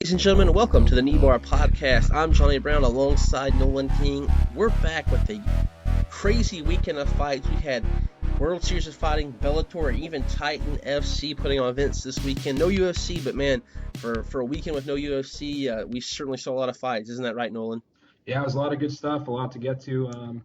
Ladies and gentlemen, welcome to the Kneebar podcast. I'm Johnny Brown alongside Nolan King. We're back with a crazy weekend of fights. We had World Series of Fighting, Bellator, and even Titan FC putting on events this weekend. No UFC, but man, for a weekend with no UFC, we certainly saw a lot of fights. Isn't that right, Nolan? Yeah, it was a lot of good stuff, a lot to get to in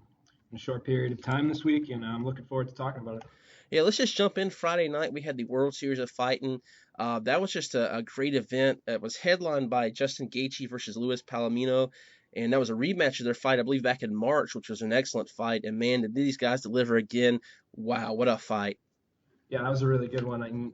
a short period of time this week, and I'm looking forward to talking about it. Yeah, let's just jump in. Friday night, we had the World Series of Fighting. That was just a great event. It was headlined by Justin Gaethje versus Luis Palomino, and that was a rematch of their fight, I believe, back in March, which was an excellent fight. And man, did these guys deliver again? Wow, what a fight! Yeah, that was a really good one.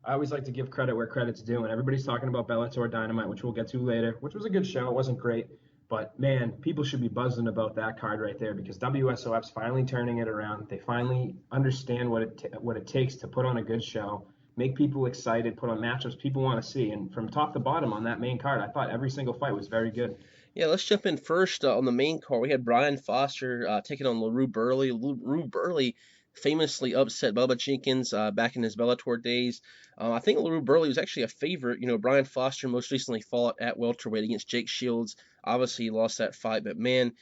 I always like to give credit where credit's due, and everybody's talking about Bellator Dynamite, which we'll get to later, which was a good show. It wasn't great, but man, people should be buzzing about that card right there because WSOF's finally turning it around. They finally understand what it takes to put on a good show, make people excited, put on matchups people want to see. And from top to bottom on that main card, I thought every single fight was very good. Yeah, let's jump in first on the main card. We had Brian Foster taking on LaRue Burley. LaRue Burley famously upset Bubba Jenkins back in his Bellator days. I think LaRue Burley was actually a favorite. You know, Brian Foster most recently fought at welterweight against Jake Shields. Obviously, he lost that fight, but man,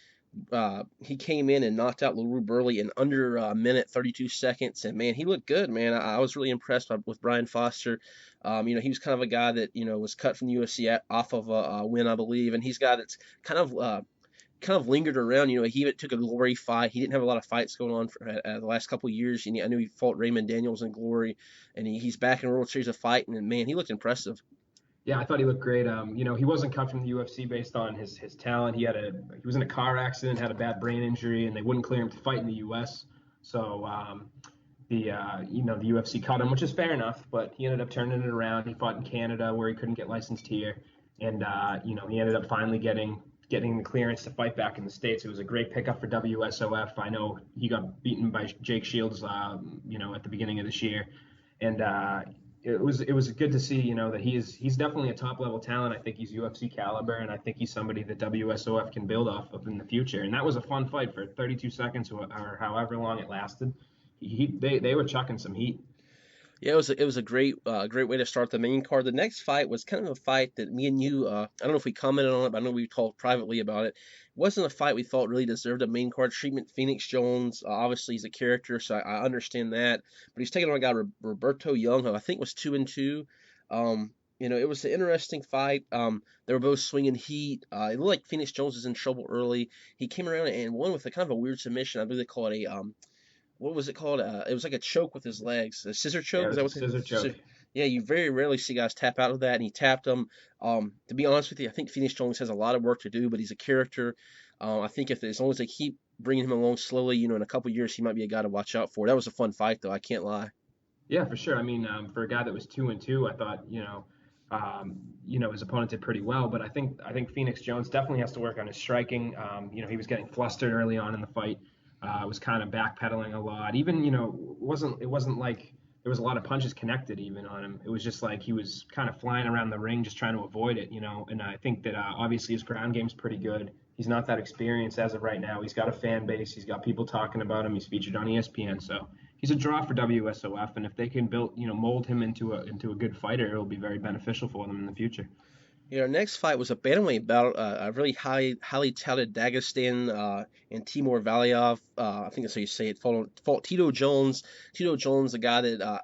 he came in and knocked out LaRue Burley in under a minute 32 seconds, and man, he looked good, man. I was really impressed with Brian Foster. He was kind of a guy that was cut from the UFC off of a win, I believe, and he's a guy that's kind of lingered around. He even took a Glory fight. He didn't have a lot of fights going on for the last couple of years. I knew he fought Raymond Daniels in Glory, and he's back in a World Series of Fighting, and man, he looked impressive. Yeah, I thought he looked great. He wasn't cut from the UFC based on his talent. He was in a car accident, had a bad brain injury, and they wouldn't clear him to fight in the US. So the UFC cut him, which is fair enough. But he ended up turning it around. He fought in Canada where he couldn't get licensed here, and he ended up finally getting the clearance to fight back in the States. It was a great pickup for WSOF. I know he got beaten by Jake Shields, at the beginning of this year, and it was good to see, that he's definitely a top level talent. I think he's UFC caliber, and I think he's somebody that WSOF can build off of in the future. And that was a fun fight for 32 seconds or however long it lasted. They were chucking some heat. Yeah, it was a great way to start the main card. The next fight was kind of a fight that me and you, I don't know if we commented on it, but I know we talked privately about it. It wasn't a fight we thought really deserved a main card treatment. Phoenix Jones, obviously he's a character, so I understand that. But he's taking on a guy, Roberto Young, who I think was 2-2. It was an interesting fight. They were both swinging heat. It looked like Phoenix Jones was in trouble early. He came around and won with a kind of a weird submission. I believe they call it a what was it called? It was like a choke with his legs, a scissor choke. Yeah, Is it that was a what? scissor choke. Yeah, you very rarely see guys tap out of that, and he tapped him. To be honest with you, I think Phoenix Jones has a lot of work to do, but he's a character. I think if as long as they keep bringing him along slowly, in a couple years, he might be a guy to watch out for. That was a fun fight, though. I can't lie. Yeah, for sure. I mean, for a guy that was 2-2, I thought, his opponent did pretty well. But I think Phoenix Jones definitely has to work on his striking. He was getting flustered early on in the fight. Was kind of backpedaling a lot. Even, it wasn't like there was a lot of punches connected even on him. It was just like he was kind of flying around the ring just trying to avoid it. And I think that obviously his ground game's pretty good. He's not that experienced as of right now. He's got a fan base. He's got people talking about him. He's featured on ESPN. So he's a draw for WSOF. And if they can mold him into a good fighter, it'll be very beneficial for them in the future. Yeah, our next fight was a bantamweight battle, a really highly touted Dagestan and Timur Valiev. I think that's how you say it. Fought Tito Jones. Tito Jones, a guy that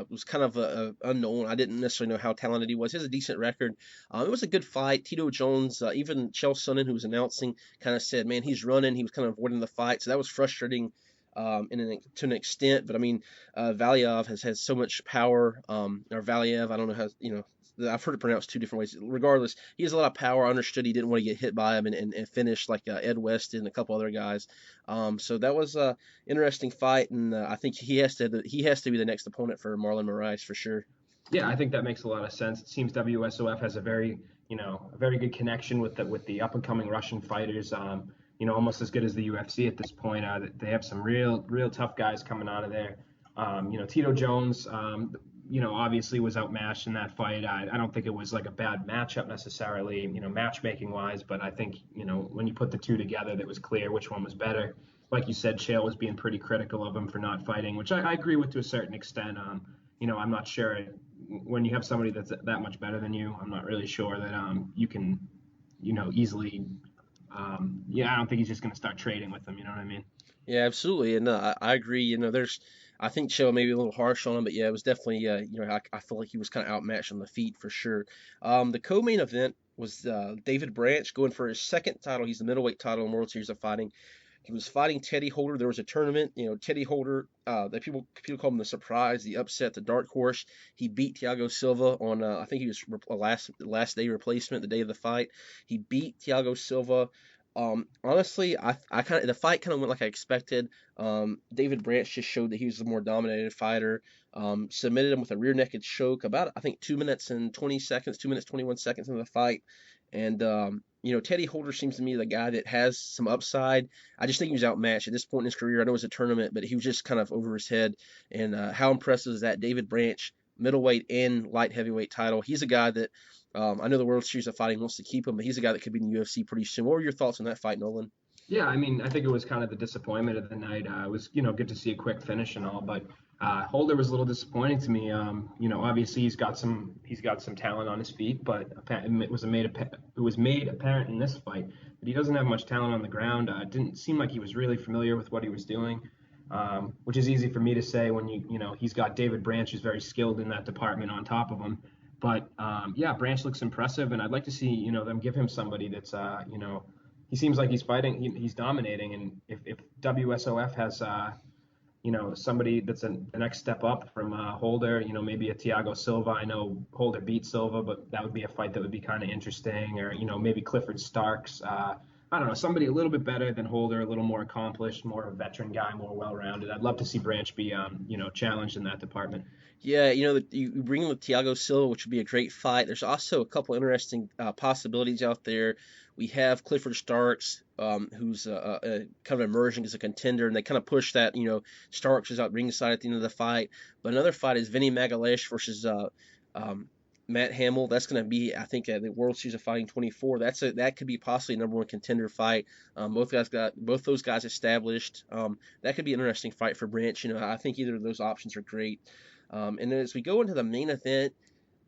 was kind of unknown. I didn't necessarily know how talented he was. He has a decent record. It was a good fight. Tito Jones, even Chael Sonnen, who was announcing, kind of said, man, he's running. He was kind of avoiding the fight. So that was frustrating to an extent. But I mean, Valiev has so much power, or Valiev, I don't know how, I've heard it pronounced two different ways. Regardless, he has a lot of power. I understood he didn't want to get hit by him and finish like Ed West and a couple other guys. So that was a interesting fight, and I think he has to be the next opponent for Marlon Moraes for sure. Yeah, I think that makes a lot of sense. It seems WSOF has a very good connection with the up and coming Russian fighters. Almost as good as the UFC at this point. They have some real tough guys coming out of there. Tito Jones, obviously was outmatched in that fight. I don't think it was like a bad matchup necessarily, matchmaking wise, but I think, when you put the two together, that was clear which one was better. Like you said, Chael was being pretty critical of him for not fighting, which I agree with to a certain extent. I'm not sure, when you have somebody that's that much better than you, I'm not really sure that you can, easily. Yeah, I don't think he's just going to start trading with them. You know what I mean? Yeah, absolutely, and I agree. I think Cho maybe a little harsh on him, but yeah, it was definitely, I feel like he was kind of outmatched on the feet for sure. The co-main event was David Branch going for his second title. He's the middleweight title in World Series of Fighting. He was fighting Teddy Holder. There was a tournament, Teddy Holder. That people call him the surprise, the upset, the dark horse. He beat Thiago Silva on, I think he was a last day replacement, the day of the fight. He beat Thiago Silva. Honestly, I kind of the fight kind of went like I expected. David Branch just showed that he was the more dominated fighter. Submitted him with a rear naked choke about I think 2 minutes and 20 seconds, 2 minutes 21 seconds into the fight, and Teddy Holder seems to me the guy that has some upside. I just think he was outmatched at this point in his career. I know it was a tournament, but he was just kind of over his head. And how impressive is that? David Branch, middleweight and light heavyweight title. He's a guy that I know the World Series of Fighting wants to keep him, but he's a guy that could be in the UFC pretty soon. What were your thoughts on that fight, Nolan? Yeah, I mean, I think it was kind of the disappointment of the night. It was, good to see a quick finish and all, but Holder was a little disappointing to me. Obviously he's got some talent on his feet, but it was made apparent in this fight that he doesn't have much talent on the ground. It didn't seem like he was really familiar with what he was doing, which is easy for me to say when he's got David Branch who's very skilled in that department on top of him. But yeah, Branch looks impressive, and I'd like to see them give him somebody that's he seems like he's fighting, he's dominating, and if WSOF has somebody that's the next step up from Holder, maybe a Thiago Silva. I know Holder beat Silva, but that would be a fight that would be kind of interesting, or maybe Clifford Starks. I don't know, somebody a little bit better than Holder, a little more accomplished, more of a veteran guy, more well-rounded. I'd love to see Branch be challenged in that department. Yeah, you bring in with Thiago Silva, which would be a great fight. There's also a couple interesting possibilities out there. We have Clifford Starks, who's kind of emerging as a contender, and they kind of push that. Starks is out ringside at the end of the fight. But another fight is Vinny Magalhaes versus um, Matt Hamill. That's going to be, I think, the World Series of Fighting 24. That could be possibly a number one contender fight. Both those guys established. That could be an interesting fight for Branch. I think either of those options are great. And then as we go into the main event,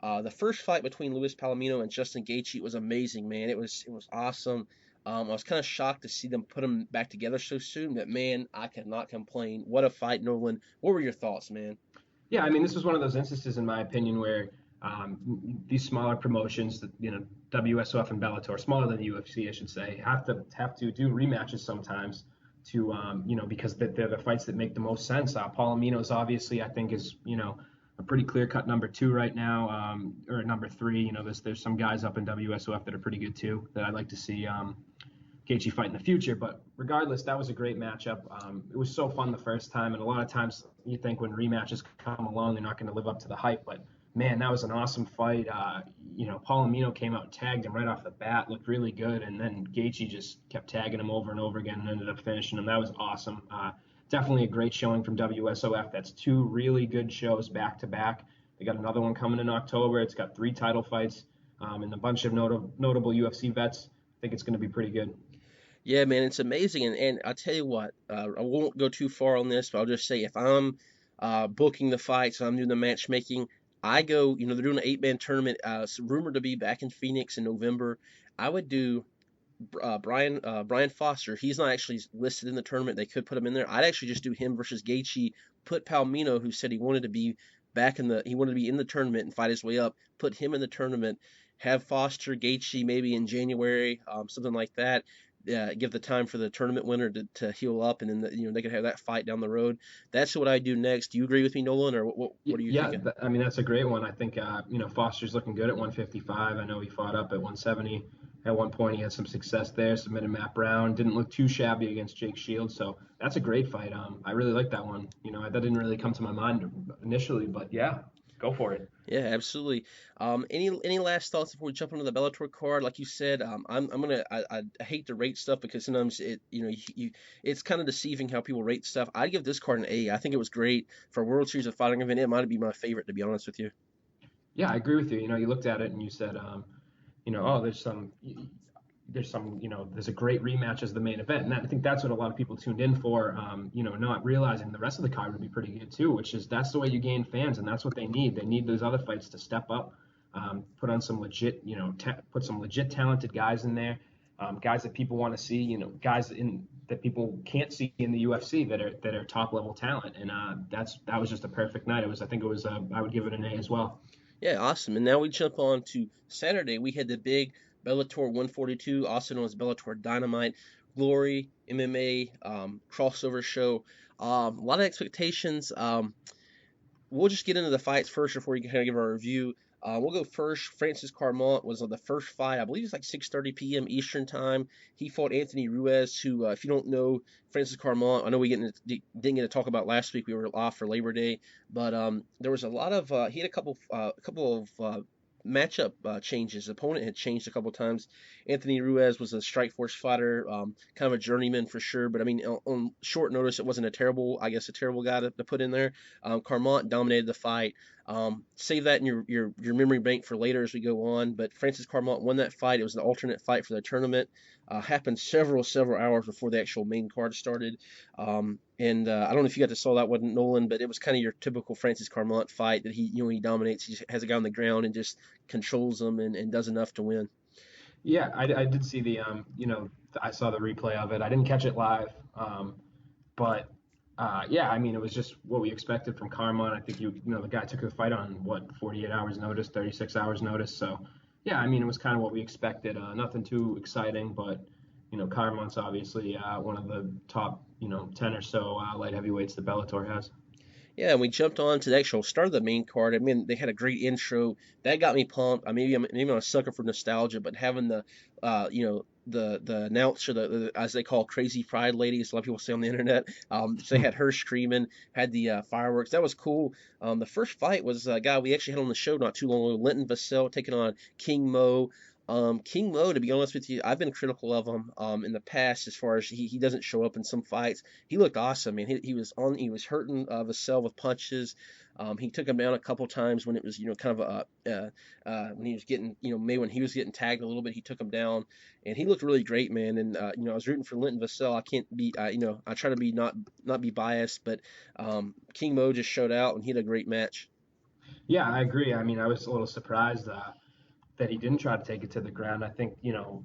the first fight between Luis Palomino and Justin Gaethje was amazing, man. It was awesome. I was kind of shocked to see them put them back together so soon, but man, I cannot complain. What a fight, Nolan. What were your thoughts, man? Yeah, I mean, this was one of those instances, in my opinion, where these smaller promotions, WSOF and Bellator, smaller than the UFC, I should say, have to do rematches sometimes to because they're the fights that make the most sense. Palomino's obviously, I think, is a pretty clear-cut number two right now, or number three. There's some guys up in WSOF that are pretty good too that I'd like to see Gaethje fight in the future. But regardless, that was a great matchup. It was so fun the first time, and a lot of times you think when rematches come along, they're not going to live up to the hype. But man, that was an awesome fight. Palomino came out and tagged him right off the bat, looked really good, and then Gaethje just kept tagging him over and over again and ended up finishing him. That was awesome. Definitely a great showing from WSOF. That's two really good shows back to back. They got another one coming in October. It's got 3 title fights and a bunch of notable UFC vets. I think it's going to be pretty good. Yeah, man, it's amazing. And I'll tell you what, I won't go too far on this, but I'll just say if I'm booking the fights, I'm doing the matchmaking, I go, they're doing an 8-man tournament. It's rumored to be back in Phoenix in November. I would do Brian Foster. He's not actually listed in the tournament. They could put him in there. I'd actually just do him versus Gaethje. Put Palmino, who said he wanted to be he wanted to be in the tournament and fight his way up. Put him in the tournament. Have Foster, Gaethje maybe in January, something like that. Give the time for the tournament winner to heal up, and then they could have that fight down the road. That's what I do next. Do you agree with me, Nolan, or what are you Yeah, thinking? I mean that's a great one. I think Foster's looking good at 155. I know he fought up at 170 at one point. He had some success there. Submitted Matt Brown. Didn't look too shabby against Jake Shields. So that's a great fight. I really like that one. That didn't really come to my mind initially, but yeah, go for it. Yeah, absolutely. Any last thoughts before we jump into the Bellator card? Like you said, I'm gonna I hate to rate stuff because sometimes it's kind of deceiving how people rate stuff. I'd give this card an A. I think it was great for a World Series of Fighting event. It might be my favorite, to be honest with you. Yeah, I agree with you. You looked at it and you said, oh, there's some. there's a great rematch as the main event, and I think that's what a lot of people tuned in for. Not realizing the rest of the card would be pretty good too, which is that's the way you gain fans, and that's what they need. They need those other fights to step up, put on some legit, put some legit talented guys in there, guys that people want to see, guys that people can't see in the UFC that are top level talent, and that was just a perfect night. I think it was I would give it an A as well. Yeah, awesome. And now we jump on to Saturday. We had the big Bellator 142, also known as Bellator Dynamite, Glory, MMA, crossover show. A lot of expectations. We'll just get into the fights first before we kind of give our review. We'll go first. Francis Carmont was on the first fight. I believe it's like 6:30 p.m. Eastern time. He fought Anthony Ruiz, who, if you don't know Francis Carmont, I know we didn't get to talk about last week. We were off for Labor Day, but there was a lot of he had a couple of matchup changes. The opponent had changed a couple times. Anthony Ruiz was a Strikeforce fighter, kind of a journeyman for sure. But I mean, on short notice, it wasn't a terrible guy to put in there. Carmont dominated the fight. Save that in your memory bank for later as we go on. But Francis Carmont won that fight. It was an alternate fight for the tournament. Happened several hours before the actual main card started. And I don't know if you got to saw that one, Nolan, but it was kind of your typical Francis Carmont fight that he dominates. He has a guy on the ground and just controls them and does enough to win. Yeah, I did see I saw the replay of it. I didn't catch it live, but yeah, I mean, it was just what we expected from Carmon. I think the guy took the fight on 48 hours notice, 36 hours notice. So yeah, I mean, it was kind of what we expected. Nothing too exciting, but Carmon's obviously one of the top 10 or so light heavyweights that Bellator has. Yeah, and we jumped on to the actual start of the main card. I mean, they had a great intro that got me pumped. Maybe I'm a sucker for nostalgia, but having the announcer, as they call Crazy Pride ladies, a lot of people say on the internet. So they had her screaming, had the fireworks. That was cool. The first fight was a guy we actually had on the show not too long ago, Linton Vassell taking on King Mo. King Mo, to be honest with you, I've been critical of him in the past as far as he doesn't show up in some fights. He looked awesome, man. He was hurting Vassell with punches. He took him down a couple times when it was kind of when he was getting maybe when he was getting tagged a little bit, he took him down, and he looked really great, man. And I was rooting for Linton Vassell. I can't be I try to be not be biased, but King Mo just showed out and he had a great match. Yeah, I agree. I mean, I was a little surprised that he didn't try to take it to the ground. I think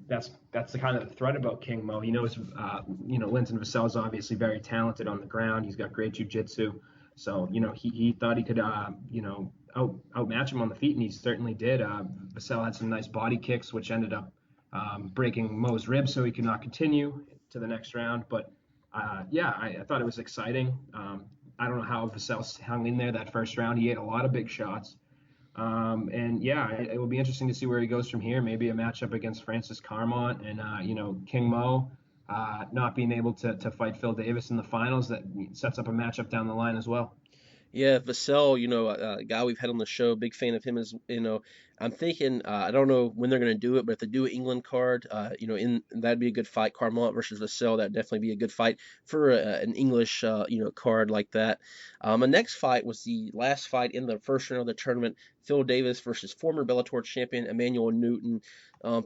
that's the kind of threat about King Mo. He knows Linton Vassell is obviously very talented on the ground. He's got great jiu-jitsu, so he thought he could outmatch him on the feet, and he certainly did. Vassell had some nice body kicks, which ended up breaking Mo's ribs, so he could not continue to the next round. But yeah, I thought it was exciting. I don't know how Vassell hung in there that first round. He ate a lot of big shots. And yeah, it will be interesting to see where he goes from here. Maybe a matchup against Francis Carmont and King Mo not being able to fight Phil Davis in the finals. That sets up a matchup down the line as well. Yeah, Vassell, a guy we've had on the show, big fan of him. I'm thinking, I don't know when they're going to do it, but if they do an England card, that'd be a good fight. Carmont versus Vassell, that'd definitely be a good fight for an English, card like that. The next fight was the last fight in the first round of the tournament. Phil Davis versus former Bellator champion Emmanuel Newton.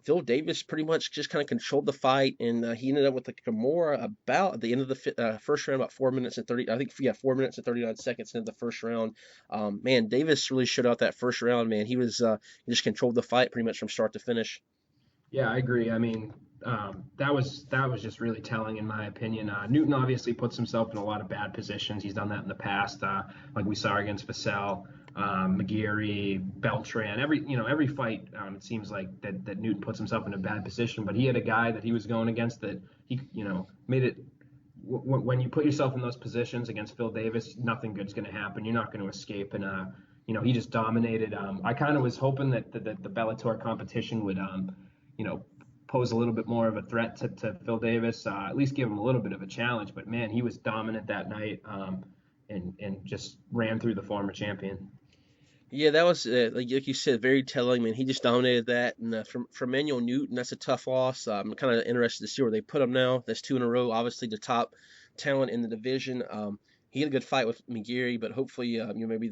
Phil Davis pretty much just kind of controlled the fight, and he ended up with a Kimura about at the end of the first round, about 4 minutes and 30. I think 4 minutes and 39 seconds into the first round. Man, Davis really showed out that first round. Man, he just controlled the fight pretty much from start to finish. Yeah, I agree. I mean, that was just really telling in my opinion. Newton obviously puts himself in a lot of bad positions. He's done that in the past, like we saw against Vassell, McGeary, Beltran. Every fight, it seems like that Newton puts himself in a bad position. But he had a guy that he was going against that he made it. When you put yourself in those positions against Phil Davis, nothing good's going to happen. You're not going to escape. And he just dominated. I kind of was hoping that the Bellator competition would pose a little bit more of a threat to Phil Davis, at least give him a little bit of a challenge. But man, he was dominant that night, and just ran through the former champion. Yeah, that was like you said, very telling. Man, he just dominated that. And from Emmanuel Newton, that's a tough loss. I'm kind of interested to see where they put him now. That's two in a row. Obviously, the top talent in the division. He had a good fight with McGeary, but hopefully, maybe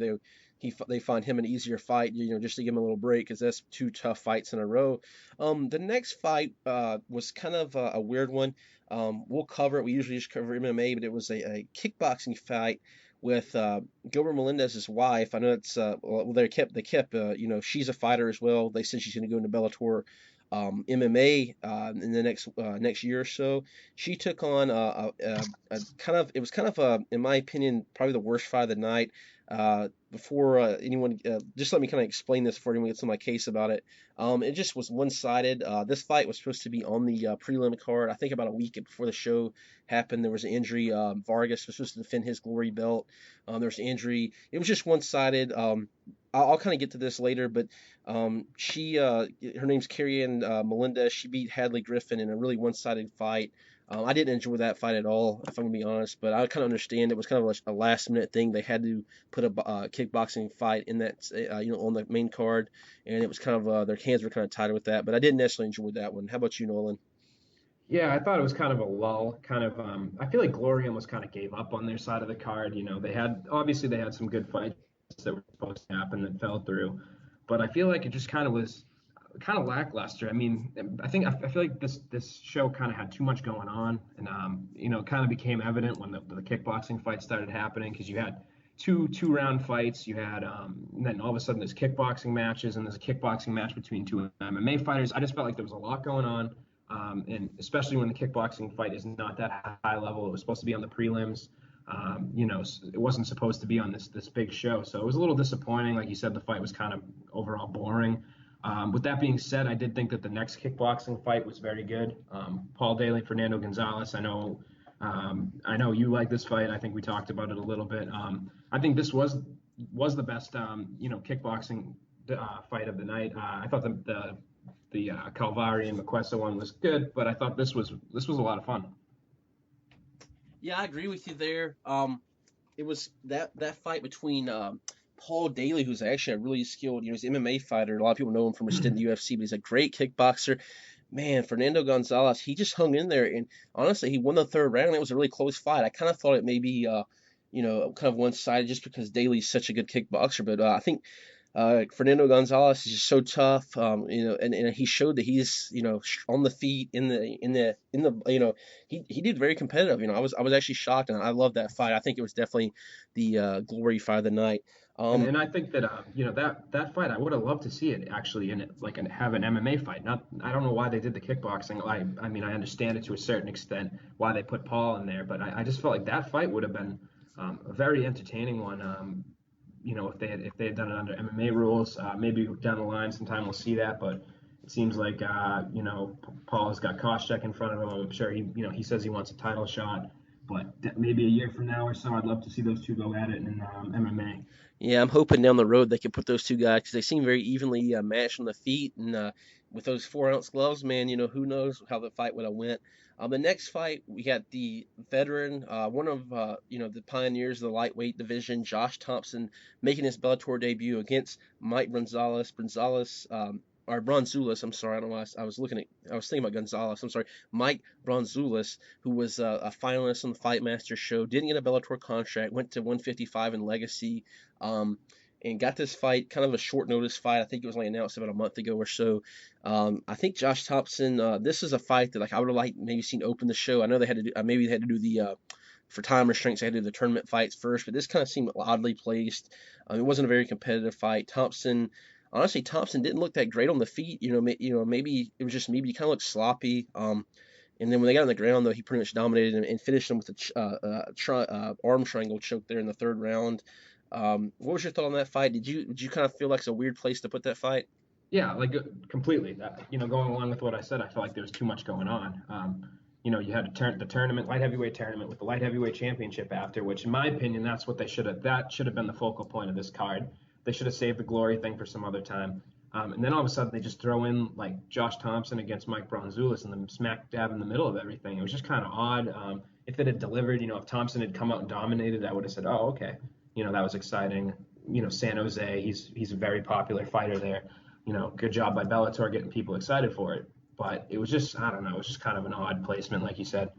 they find him an easier fight, just to give him a little break because that's two tough fights in a row. The next fight was kind of a weird one. We'll cover it. We usually just cover MMA, but it was a kickboxing fight with Gilbert Melendez's wife. I know it's well, they kept she's a fighter as well. They said she's going to go into Bellator MMA in the next year or so. She took on a kind of it was kind of in my opinion probably the worst fight of the night. Before anyone, just let me kind of explain this before anyone gets on my case about it. It just was one-sided. This fight was supposed to be on the prelim card. I think about a week before the show happened, there was an injury. Vargas was supposed to defend his glory belt. There was an injury. It was just one-sided. I'll kind of get to this later, but her name's Carrie Ann Melendez. She beat Hadley Griffin in a really one-sided fight. I didn't enjoy that fight at all, if I'm gonna be honest. But I kind of understand it was kind of a last-minute thing. They had to put a kickboxing fight in that, on the main card, and it was kind of their hands were kind of tied with that. But I didn't necessarily enjoy that one. How about you, Nolan? Yeah, I thought it was kind of a lull. Kind of, I feel like Glory almost kind of gave up on their side of the card. They had some good fights that were supposed to happen that fell through, but I feel like it just kind of was kind of lackluster. I mean, I feel like this show kind of had too much going on, and it kind of became evident when the kickboxing fights started happening because you had two round fights. You had and then all of a sudden there's kickboxing matches, and there's a kickboxing match between two MMA fighters. I just felt like there was a lot going on. And especially when the kickboxing fight is not that high level, it was supposed to be on the prelims. It wasn't supposed to be on this big show, so it was a little disappointing. Like you said, the fight was kind of overall boring. With that being said, I did think that the next kickboxing fight was very good. Paul Daly, Fernando Gonzalez. I know you like this fight. I think we talked about it a little bit. I think this was the best kickboxing fight of the night. I thought the Calvari and Maquesa one was good, but I thought this was a lot of fun. Yeah, I agree with you there. It was that fight between Paul Daly, who's actually a really skilled, he's an MMA fighter. A lot of people know him from his stint in the UFC, but he's a great kickboxer. Man, Fernando Gonzalez, he just hung in there, and honestly, he won the third round. It was a really close fight. I kind of thought it may be, kind of one-sided just because Daly's such a good kickboxer, but I think Fernando Gonzalez is just so tough, and he showed that he's, on the feet he did very competitive. I was actually shocked, and I love that fight. I think it was definitely the glory fight of the night. And I think that that fight I would have loved to see it actually in it like have an MMA fight. Not I don't know why they did the kickboxing. I mean I understand it to a certain extent why they put Paul in there, but I just felt like that fight would have been a very entertaining one. If they had done it under MMA rules, maybe down the line sometime we'll see that. But it seems like Paul has got Koscheck in front of him. I'm sure he says he wants a title shot, but maybe a year from now or so, I'd love to see those two go at it in MMA. Yeah, I'm hoping down the road they can put those two guys because they seem very evenly matched on the feet, and with those 4-ounce gloves, man, who knows how the fight would have went. The next fight, we got the veteran, one of the pioneers of the lightweight division, Josh Thompson, making his Bellator debut against Mike Bronzoulis. I'm sorry, I don't know why I was thinking about Gonzalez. I'm sorry, Mike Bronzoulis, who was a finalist on the Fight Master show, didn't get a Bellator contract, went to 155 in Legacy, and got this fight, kind of a short notice fight. I think it was only announced about a month ago or so. I think Josh Thompson, this is a fight that I would have liked maybe seen open the show. I know they had to do, maybe they had to do the for time restraints, they had to do the tournament fights first, but this kind of seemed oddly placed. It wasn't a very competitive fight. Honestly, Thompson didn't look that great on the feet. Maybe it was just maybe he kind of looked sloppy. And then when they got on the ground, though, he pretty much dominated and finished him with a arm triangle choke there in the third round. What was your thought on that fight? Did you kind of feel like it's a weird place to put that fight? Yeah, like completely. Going along with what I said, I felt like there was too much going on. You had the tournament, light heavyweight tournament with the light heavyweight championship after, which in my opinion, that should have been the focal point of this card. They should have saved the glory thing for some other time. And then all of a sudden they just throw in like Josh Thompson against Mike Bronzoulis and then smack dab in the middle of everything. It was just kind of odd. If it had delivered, if Thompson had come out and dominated, I would have said, oh, okay. That was exciting. San Jose, he's a very popular fighter there. Good job by Bellator getting people excited for it. But it was just, I don't know, it was just kind of an odd placement, like you said.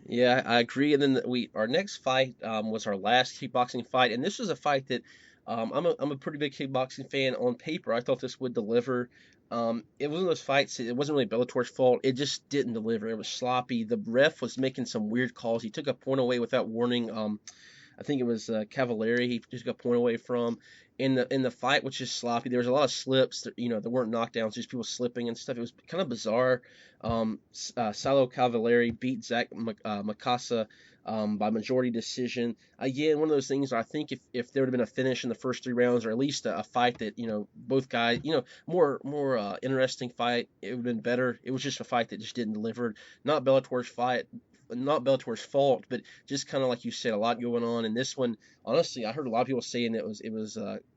Yeah, I agree. And then our next fight was our last kickboxing fight, and this was a fight that I'm a pretty big kickboxing fan. On paper, I thought this would deliver. It was one of those fights. It wasn't really Bellator's fault. It just didn't deliver. It was sloppy. The ref was making some weird calls. He took a point away without warning. I think it was Cavallari. He just got a point away from in the fight, which is sloppy. There was a lot of slips. There weren't knockdowns, just people slipping and stuff. It was kind of bizarre. Salo Cavallari beat Zach Mikasa by majority decision. Again, one of those things where I think if there would have been a finish in the first 3 rounds, or at least a fight that both guys, more interesting fight, it would have been better. It was just a fight that just didn't deliver. Not Bellator's fight, not Bellator's fault, but just kind of like you said, a lot going on. And this one, honestly, I heard a lot of people saying it was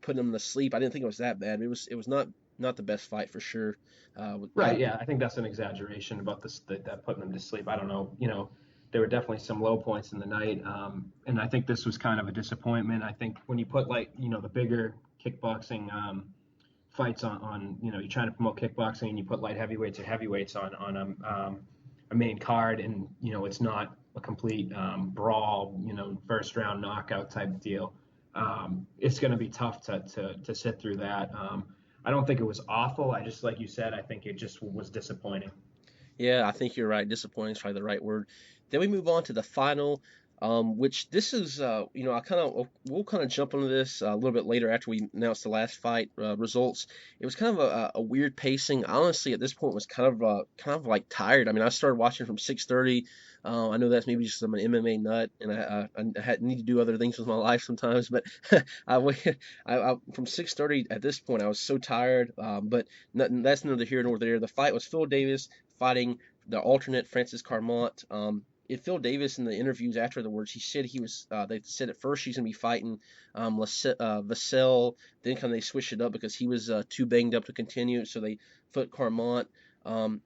putting them to sleep. I didn't think it was that bad. It was not the best fight for sure. Right. Yeah. I think that's an exaggeration about this, that putting them to sleep. I don't know. There were definitely some low points in the night. And I think this was kind of a disappointment. I think when you put the bigger kickboxing fights on, you're trying to promote kickboxing and you put light heavyweights or heavyweights on a main card, and it's not a complete brawl, first round knockout type deal. It's going to be tough to sit through that. I don't think it was awful. I just, like you said, I think it just was disappointing. Yeah, I think you're right. Disappointing is probably the right word. Then we move on to the final, which this is, we'll kind of jump into this a little bit later after we announce the last fight results. It was kind of a weird pacing. Honestly, at this point, was kind of like tired. I mean, I started watching from 6:30. I know that's maybe just I'm an MMA nut, and I need to do other things with my life sometimes. But I, wait- from 6:30 at this point, I was so tired. But that's neither here nor there. The fight was Phil Davis fighting the alternate Francis Carmont. Phil Davis in the interviews afterwards, he said they said at first he's going to be fighting Vassell, then kind of they switched it up because he was too banged up to continue, so they put Carmont.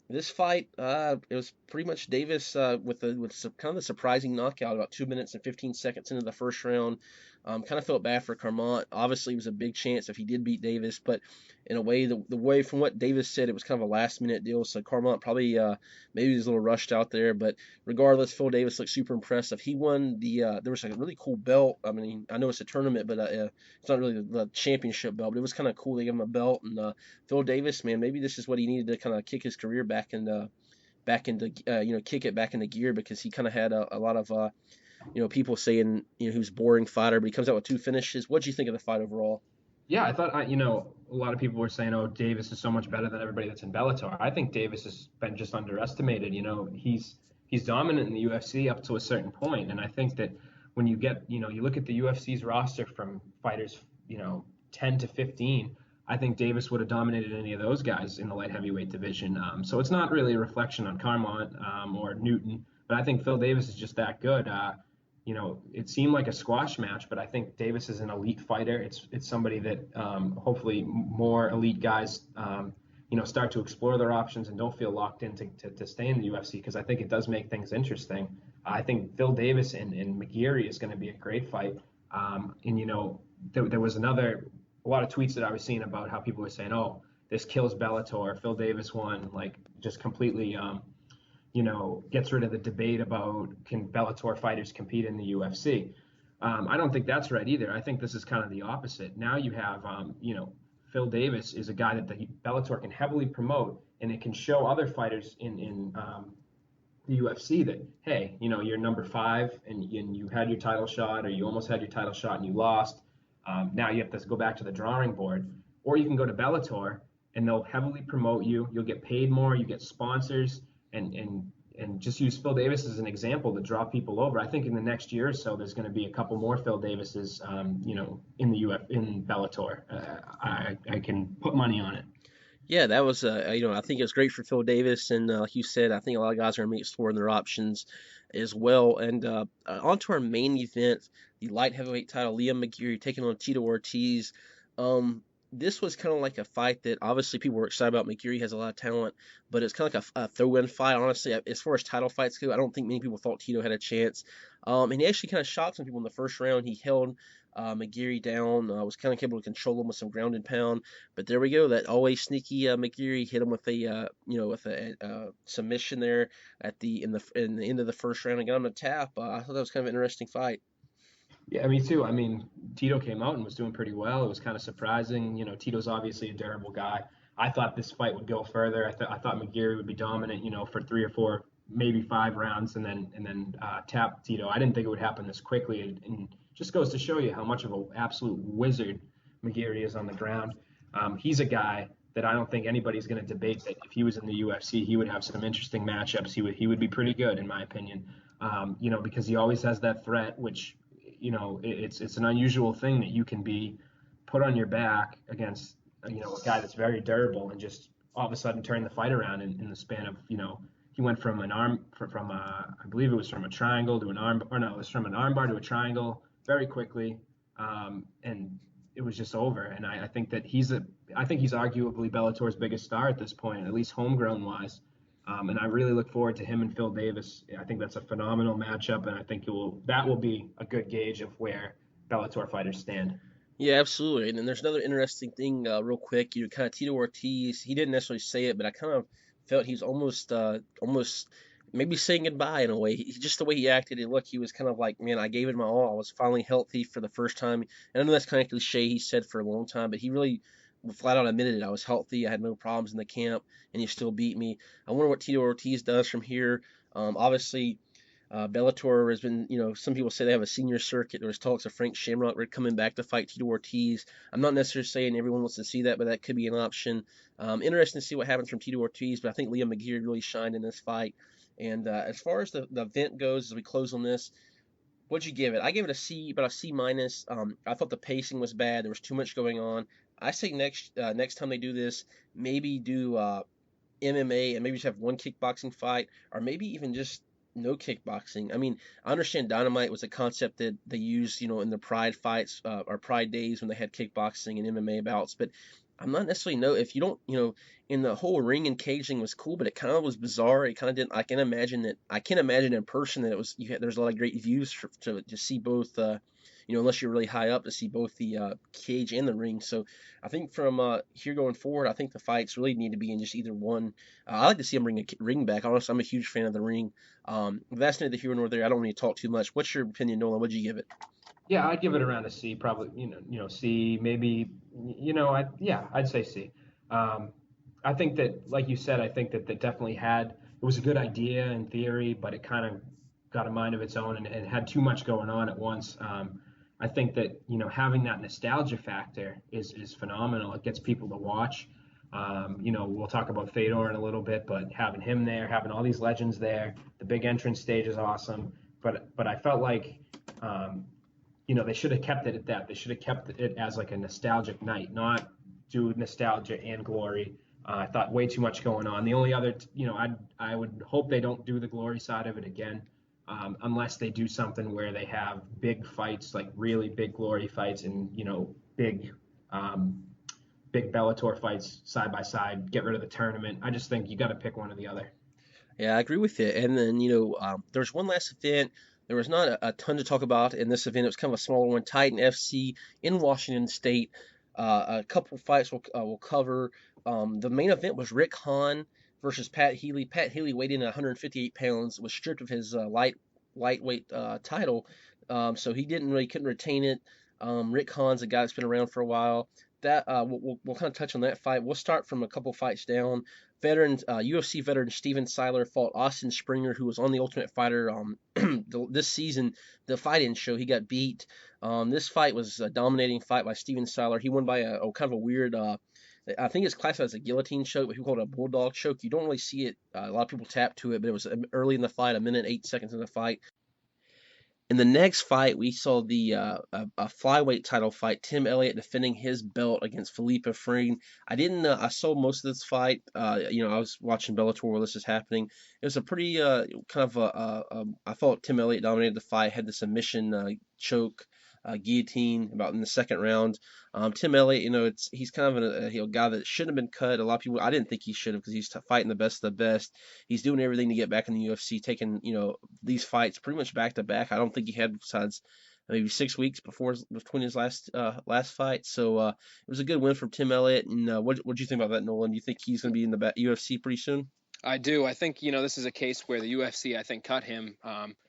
This fight, it was pretty much Davis with some, kind of a surprising knockout about 2 minutes and 15 seconds into the first round. Kind of felt bad for Carmont. Obviously, it was a big chance if he did beat Davis, but in a way, the way from what Davis said, it was kind of a last minute deal. So Carmont probably maybe he was a little rushed out there, but regardless, Phil Davis looked super impressive. He won there was a really cool belt. I mean, I know it's a tournament, but it's not really the championship belt, but it was kind of cool. They gave him a belt, and Phil Davis, man, maybe this is what he needed to kind of kick his career back into kick it back into gear, because he kind of had a lot of people saying he was a boring fighter, but he comes out with 2 finishes. What do you think of the fight overall? Yeah, I thought, a lot of people were saying, oh, Davis is so much better than everybody that's in Bellator. I think Davis has been just underestimated. He's dominant in the UFC up to a certain point, and I think that when you look at the UFC's roster from fighters, 10 to 15, I think Davis would have dominated any of those guys in the light heavyweight division. So it's not really a reflection on Carmont or Newton, but I think Phil Davis is just that good. It seemed like a squash match, but I think Davis is an elite fighter. It's somebody that hopefully more elite guys, start to explore their options and don't feel locked in to stay in the UFC, because I think it does make things interesting. I think Phil Davis and McGeary is going to be a great fight. There was a lot of tweets that I was seeing about how people were saying, oh, this kills Bellator. Phil Davis won, like just completely gets rid of the debate about can Bellator fighters compete in the UFC. I don't think that's right either. I think this is kind of the opposite. Now you have, Phil Davis is a guy that the Bellator can heavily promote, and it can show other fighters in the UFC that, hey, you're number 5 and you had your title shot, or you almost had your title shot and you lost. Now you have to go back to the drawing board, or you can go to Bellator and they'll heavily promote you. You'll get paid more. You get sponsors, and just use Phil Davis as an example to draw people over. I think in the next year or so, there's going to be a couple more Phil Davises, in Bellator. I can put money on it. Yeah, that was I think it was great for Phil Davis, and like you said, I think a lot of guys are going to be exploring their options as well. And on to our main event, the light heavyweight title, Liam McGeary taking on Tito Ortiz. This was kind of like a fight that obviously people were excited about. McGeary has a lot of talent, but it's kind of like a throw-in fight. Honestly, as far as title fights go, I don't think many people thought Tito had a chance. And he actually kind of shocked some people in the first round. He held McGeary down, was kind of able to control him with some ground and pound. But there we go, that always sneaky McGeary hit him with a submission there in the end of the first round and got him to tap. I thought that was kind of an interesting fight. Yeah, me too. I mean, Tito came out and was doing pretty well. It was kind of surprising. Tito's obviously a durable guy. I thought this fight would go further. I thought McGeary would be dominant, for 3 or 4, maybe 5 rounds, and then tap Tito. I didn't think it would happen this quickly, and just goes to show you how much of an absolute wizard McGeary is on the ground. He's a guy that I don't think anybody's going to debate that if he was in the UFC, he would have some interesting matchups. He would be pretty good, in my opinion. Because he always has that threat, which it's an unusual thing that you can be put on your back against a guy that's very durable and just all of a sudden turn the fight around in the span of he went from an arm from I believe it was from a triangle to an arm, or no, it was from an armbar to a triangle very quickly, and it was just over. And I think that I think he's arguably Bellator's biggest star at this point, at least homegrown wise. And I really look forward to him and Phil Davis. I think that's a phenomenal matchup, and I think that will be a good gauge of where Bellator fighters stand. Yeah, absolutely. And then there's another interesting thing, real quick. Kind of Tito Ortiz. He didn't necessarily say it, but I kind of felt he's almost maybe saying goodbye in a way. Just the way he acted, it looked, he was kind of like, man, I gave it my all. I was finally healthy for the first time. And I know that's kind of cliche. He said for a long time, but he really flat out admitted it. I was healthy. I had no problems in the camp, and you still beat me. I wonder what Tito Ortiz does from here. Obviously. Bellator has been, some people say they have a senior circuit. There was talks of Frank Shamrock coming back to fight Tito Ortiz. I'm not necessarily saying everyone wants to see that, but that could be an option. Interesting to see what happens from Tito Ortiz, but I think Liam McGeary really shined in this fight. And as far as the event goes, as we close on this, what'd you give it? I gave it a C, but a C minus. I thought the pacing was bad. There was too much going on. I say next time they do this, maybe do MMA and maybe just have one kickboxing fight, or maybe even just no kickboxing. I mean, I understand Dynamite was a concept that they used, in the Pride fights or Pride days when they had kickboxing and MMA bouts, but I'm not necessarily know if you don't, in the whole ring and caging was cool, but it kind of was bizarre. It kind of didn't. I can't imagine in person that it was. There's a lot of great views to see both. Unless you're really high up to see both the cage and the ring. So I think from here going forward, I think the fights really need to be in just either one. I like to see them bring a ring back. Honestly, I'm a huge fan of the ring. But that's neither here nor there. I don't need to talk too much. What's your opinion, Nolan? What'd you give it? Yeah, I'd give it around a C, probably. C, maybe. I'd say C. Um, I think that, like you said, I think that definitely it was a good idea in theory, but it kind of got a mind of its own and had too much going on at once. I think that having that nostalgia factor is phenomenal. It gets people to watch. We'll talk about Fedor in a little bit, but having him there, having all these legends there, the big entrance stage is awesome. But I felt like they should have kept it at that. They should have kept it as like a nostalgic night, not do nostalgia and glory. I thought way too much going on. The only other, I would hope they don't do the glory side of it again, unless they do something where they have big fights, like really big glory fights, and um, big Bellator fights side by side. Get rid of the tournament. I just think you got to pick one or the other. Yeah, I agree with you. And then, there's one last event. There was not a ton to talk about in this event. It was kind of a smaller one, Titan FC in Washington State. A couple fights we'll cover. The main event was Rick Hahn versus Pat Healy. Pat Healy weighed in at 158 pounds, was stripped of his lightweight title, so he couldn't retain it. Rick Hahn's a guy that's been around for a while. That we'll kind of touch on that fight. We'll start from a couple fights down. UFC veteran Steven Seiler fought Austin Springer, who was on the Ultimate Fighter this season. The fight didn't show. He got beat. This fight was a dominating fight by Steven Seiler. He won by a kind of a weird. I think it's classified as a guillotine choke, but people call it a bulldog choke. You don't really see it. A lot of people tap to it, but it was early in the fight, a minute 8 seconds in the fight. In the next fight, we saw a flyweight title fight. Tim Elliott defending his belt against Felipe Freen. I didn't. I saw most of this fight. I was watching Bellator while this is happening. It was a pretty kind of I thought Tim Elliott dominated the fight. Had the submission choke. Guillotine about in the second round. Tim Elliott, he's kind of a guy that shouldn't have been cut. A lot of people, I didn't think he should have because he's fighting the best of the best. He's doing everything to get back in the UFC, taking these fights pretty much back to back. I don't think he had besides maybe 6 weeks between his last fight. So it was a good win from Tim Elliott. And what do you think about that, Nolan? Do you think he's going to be in the UFC pretty soon? I do. I think this is a case where the UFC I think cut him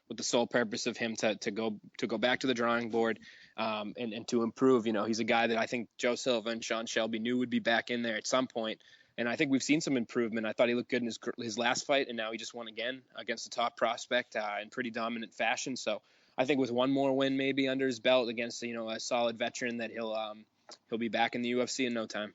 with the sole purpose of him to go back to the drawing board and to improve. He's a guy that I think Joe Silva and Sean Shelby knew would be back in there at some point, and I think we've seen some improvement. I thought he looked good in his last fight, and now he just won again against a top prospect in pretty dominant fashion. So I think with one more win maybe under his belt against a solid veteran, that he'll be back in the UFC in no time.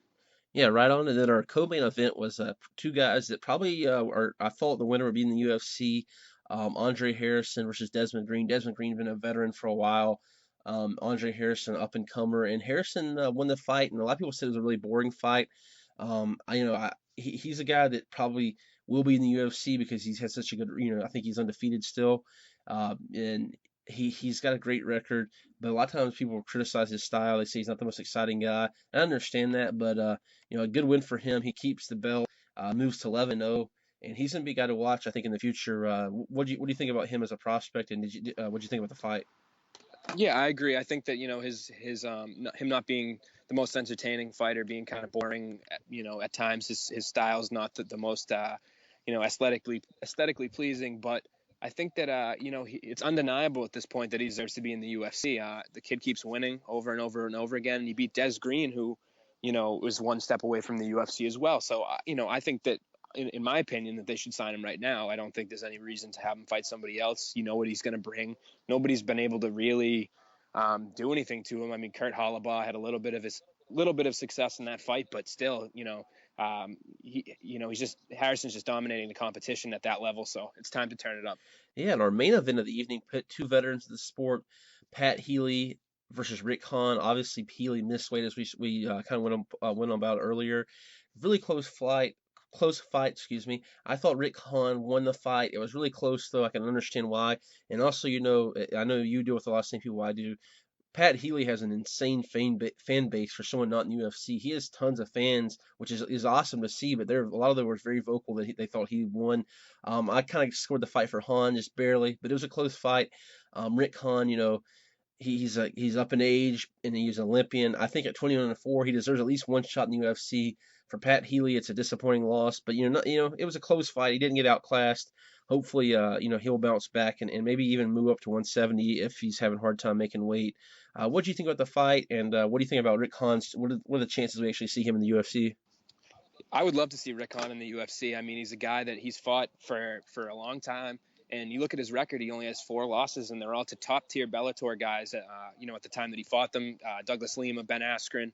Yeah, right on. And then our co-main event was two guys that probably are. I thought the winner would be in the UFC. Andre Harrison versus Desmond Green. Desmond Green been a veteran for a while. Andre Harrison, up and comer, and Harrison won the fight. And a lot of people said it was a really boring fight. He's a guy that probably will be in the UFC because he's had such a good. I think he's undefeated still, and he's got a great record. But a lot of times people criticize his style. They say he's not the most exciting guy. I understand that, but a good win for him. He keeps the belt, moves to 11-0, and he's gonna be a guy to watch. I think in the future. What do you think about him as a prospect? And what do you think about the fight? Yeah, I agree. I think that him not being the most entertaining fighter, being kind of boring, at times his style is not the most aesthetically pleasing, but I think that it's undeniable at this point that he deserves to be in the UFC. The kid keeps winning over and over and over again, and he beat Des Green, who was one step away from the UFC as well. So I think that in my opinion, that they should sign him right now. I don't think there's any reason to have him fight somebody else. You know what he's going to bring. Nobody's been able to really do anything to him. I mean, Kurt Hollabaugh had a little bit of success in that fight, but still, he's just Harrison's just dominating the competition at that level. So it's time to turn it up. Yeah, and our main event of the evening put two veterans of the sport, Pat Healy versus Rick Hahn. Obviously, Healy missed weight as we kind of went on about earlier. Really close fight, excuse me. I thought Rick Hahn won the fight. It was really close, though. I can understand why. And also, I know you deal with a lot of same people I do. Pat Healy has an insane fan base for someone not in UFC. He has tons of fans, which is awesome to see. But a lot of them were very vocal that they thought he won. I kind of scored the fight for Hahn just barely, but it was a close fight. Rick Hahn, he's up in age and he's an Olympian. I think at 21-4, he deserves at least one shot in the UFC. For Pat Healy, it's a disappointing loss, but it was a close fight. He didn't get outclassed. Hopefully, he'll bounce back and maybe even move up to 170 if he's having a hard time making weight. What do you think about the fight, and what do you think about Rick Hahn's? What are the chances we actually see him in the UFC? I would love to see Rick Hahn in the UFC. I mean, he's a guy that he's fought for a long time. And you look at his record; he only has 4 losses, and they're all to top tier Bellator guys. At the time that he fought them, Douglas Lima, Ben Askren,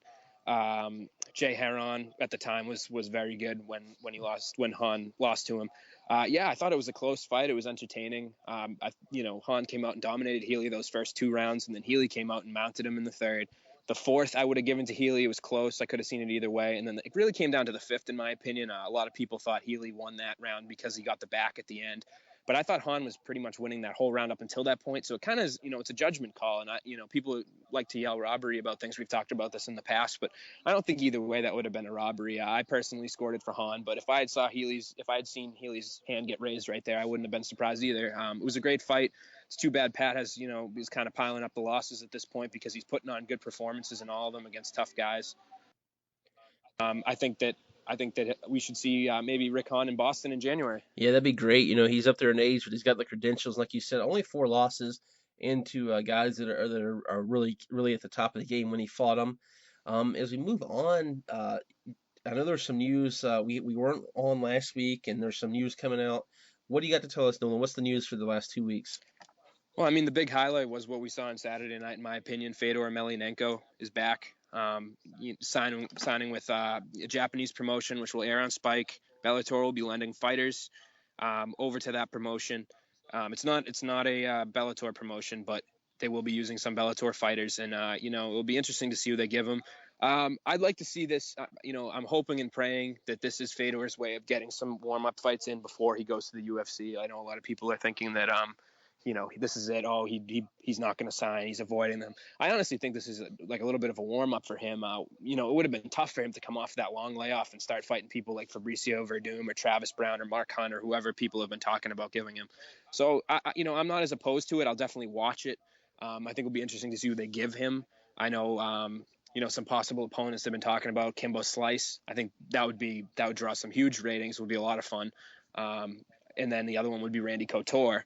Jay Heron at the time was very good when Hahn lost to him. I thought it was a close fight. It was entertaining. Hahn came out and dominated Healy those first 2 rounds, and then Healy came out and mounted him in the third. The fourth I would have given to Healy. It was close. I could have seen it either way. And then it really came down to the fifth, in my opinion. A lot of people thought Healy won that round because he got the back at the end. But I thought Hahn was pretty much winning that whole round up until that point. So it kind of is, it's a judgment call. And, people like to yell robbery about things. We've talked about this in the past. But I don't think either way that would have been a robbery. I personally scored it for Hahn. But if I had seen Healy's hand get raised right there, I wouldn't have been surprised either. It was a great fight. It's too bad Pat he's kind of piling up the losses at this point because he's putting on good performances in all of them against tough guys. I think that we should see maybe Rick Hahn in Boston in January. Yeah, that'd be great. He's up there in age, but he's got the credentials, like you said. Only 4 losses into guys that are really really at the top of the game when he fought them. As we move on, I know there's some news. We weren't on last week, and there's some news coming out. What do you got to tell us, Nolan? What's the news for the last 2 weeks? Well, I mean, the big highlight was what we saw on Saturday night, in my opinion. Fedor Emelianenko is back, signing with a Japanese promotion, which will air on Spike. Bellator will be lending fighters over to that promotion. It's not a Bellator promotion, but they will be using some Bellator fighters, and it will be interesting to see who they give them. I'd like to see this. I'm hoping and praying that this is Fedor's way of getting some warm-up fights in before he goes to the UFC. I know a lot of people are thinking that this is it. Oh, he's not going to sign. He's avoiding them. I honestly think this is like a little bit of a warm up for him. It would have been tough for him to come off that long layoff and start fighting people like Fabricio Verdum or Travis Brown or Mark Hunt or whoever people have been talking about giving him. So I'm not as opposed to it. I'll definitely watch it. I think it'll be interesting to see who they give him. I know some possible opponents they've been talking about. Kimbo Slice, I think that would draw some huge ratings. Would be a lot of fun. And then the other one would be Randy Couture.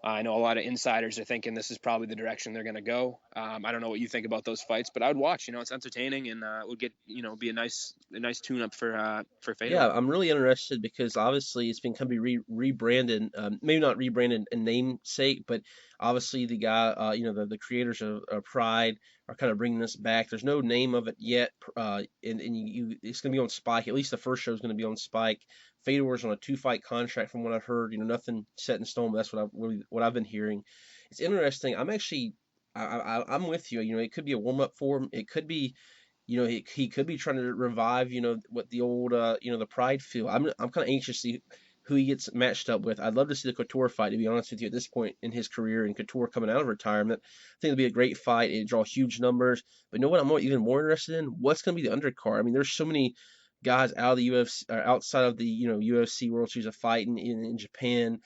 I know a lot of insiders are thinking this is probably the direction they're going to go. I don't know what you think about those fights, but I would watch. It's entertaining, and it would get be a nice tune-up for Fedor. Yeah, I'm really interested because obviously it's been kind of be rebranded, maybe not rebranded in namesake, but obviously the guy, the creators of Pride are kind of bringing this back. There's no name of it yet, and it's going to be on Spike. At least the first show is going to be on Spike. Fedor's on a 2-fight contract, from what I've heard. Nothing set in stone, but that's what I've been hearing. It's interesting. I'm actually, I'm with you. It could be a warm up for him. It could be. He could be trying to revive, what the old, the Pride feel. I'm kind of anxious to see who he gets matched up with. I'd love to see the Couture fight, to be honest with you, at this point in his career, and Couture coming out of retirement. I think it'll be a great fight. It'll draw huge numbers. But what I'm even more interested in? What's going to be the undercard? I mean, there's so many guys out of the UFC, or outside of the, UFC World Series of Fighting in Japan.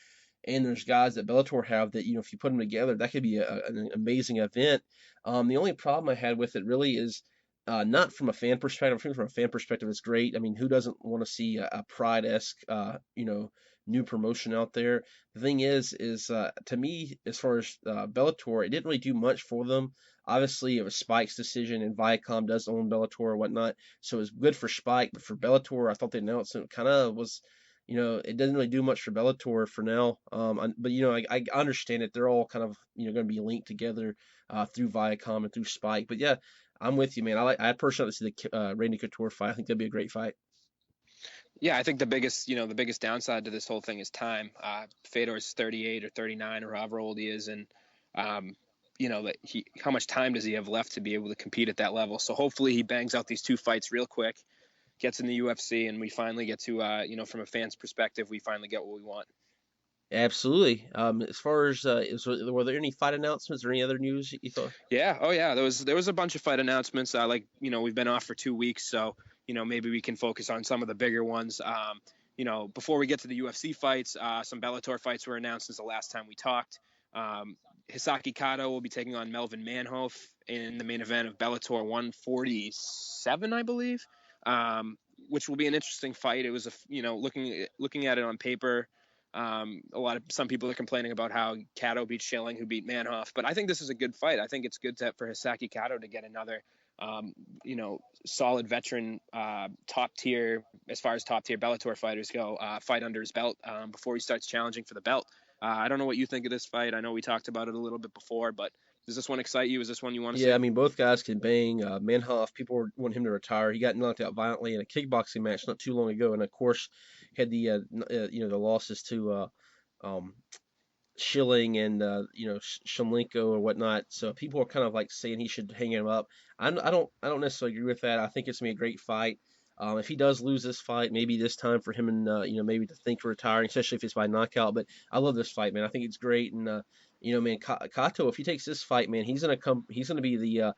And there's guys that Bellator have that, if you put them together, that could be an amazing event. The only problem I had with it really is, not from a fan perspective. I think from a fan perspective, it's great. I mean, who doesn't want to see a Pride-esque, new promotion out there? The thing is to me, as far as Bellator, it didn't really do much for them. Obviously, it was Spike's decision, and Viacom does own Bellator or whatnot, so it was good for Spike. But for Bellator, I thought the announcement kind of was, it doesn't really do much for Bellator for now. But I understand it. They're all kind of going to be linked together through Viacom and through Spike. But yeah, I'm with you, man. I personally like to see the Randy Couture fight. I think that'd be a great fight. Yeah, I think the biggest downside to this whole thing is time. Fedor's 38 or 39 or however old he is, and how much time does he have left to be able to compete at that level? So hopefully he bangs out these 2 fights real quick, gets in the UFC, and we finally get to from a fan's perspective, we finally get what we want. Absolutely. As far as were there any fight announcements or any other news you thought? Yeah. Oh yeah. There was a bunch of fight announcements. We've been off for 2 weeks, so maybe we can focus on some of the bigger ones. Before we get to the UFC fights, some Bellator fights were announced since the last time we talked. Hisaki Kato will be taking on Melvin Manhoef in the main event of Bellator 147, I believe, which will be an interesting fight. It was looking at it on paper. Some people are complaining about how Kato beat Schilling, who beat Manhoef, but I think this is a good fight. I think it's good for Hisaki Kato to get another, solid veteran, top tier, as far as top tier Bellator fighters go, fight under his belt before he starts challenging for the belt. I don't know what you think of this fight. I know we talked about it a little bit before, but does this one excite you? Is this one you want to see? Yeah, I mean, both guys can bang. Manhoef, people want him to retire. He got knocked out violently in a kickboxing match not too long ago, and of course had the the losses to Schilling and Shumlenko or whatnot. So people are kind of like saying he should hang him up. I don't necessarily agree with that. I think it's gonna be a great fight. If he does lose this fight, maybe this time for him and maybe to think of retiring, especially if it's by knockout. But I love this fight, man. I think it's great, and man, Kato, if he takes this fight, man, he's gonna come. He's gonna be the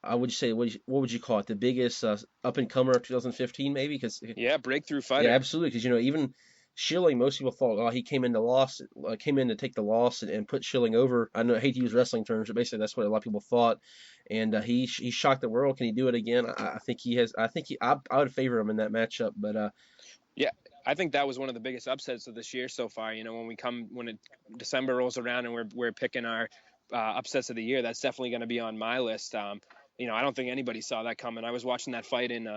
I would say what would you call it? The biggest up and comer of 2015, maybe? Because yeah, breakthrough fighter. Yeah, absolutely. Because even Schilling, most people thought, oh, he came in to take the loss and put Schilling over. I hate to use wrestling terms, but basically that's what a lot of people thought. And he shocked the world. Can he do it again? I think he has. I would favor him in that matchup. But yeah, I think that was one of the biggest upsets of this year so far. When December rolls around and we're picking our upsets of the year, that's definitely going to be on my list. I don't think anybody saw that coming. I was watching that fight in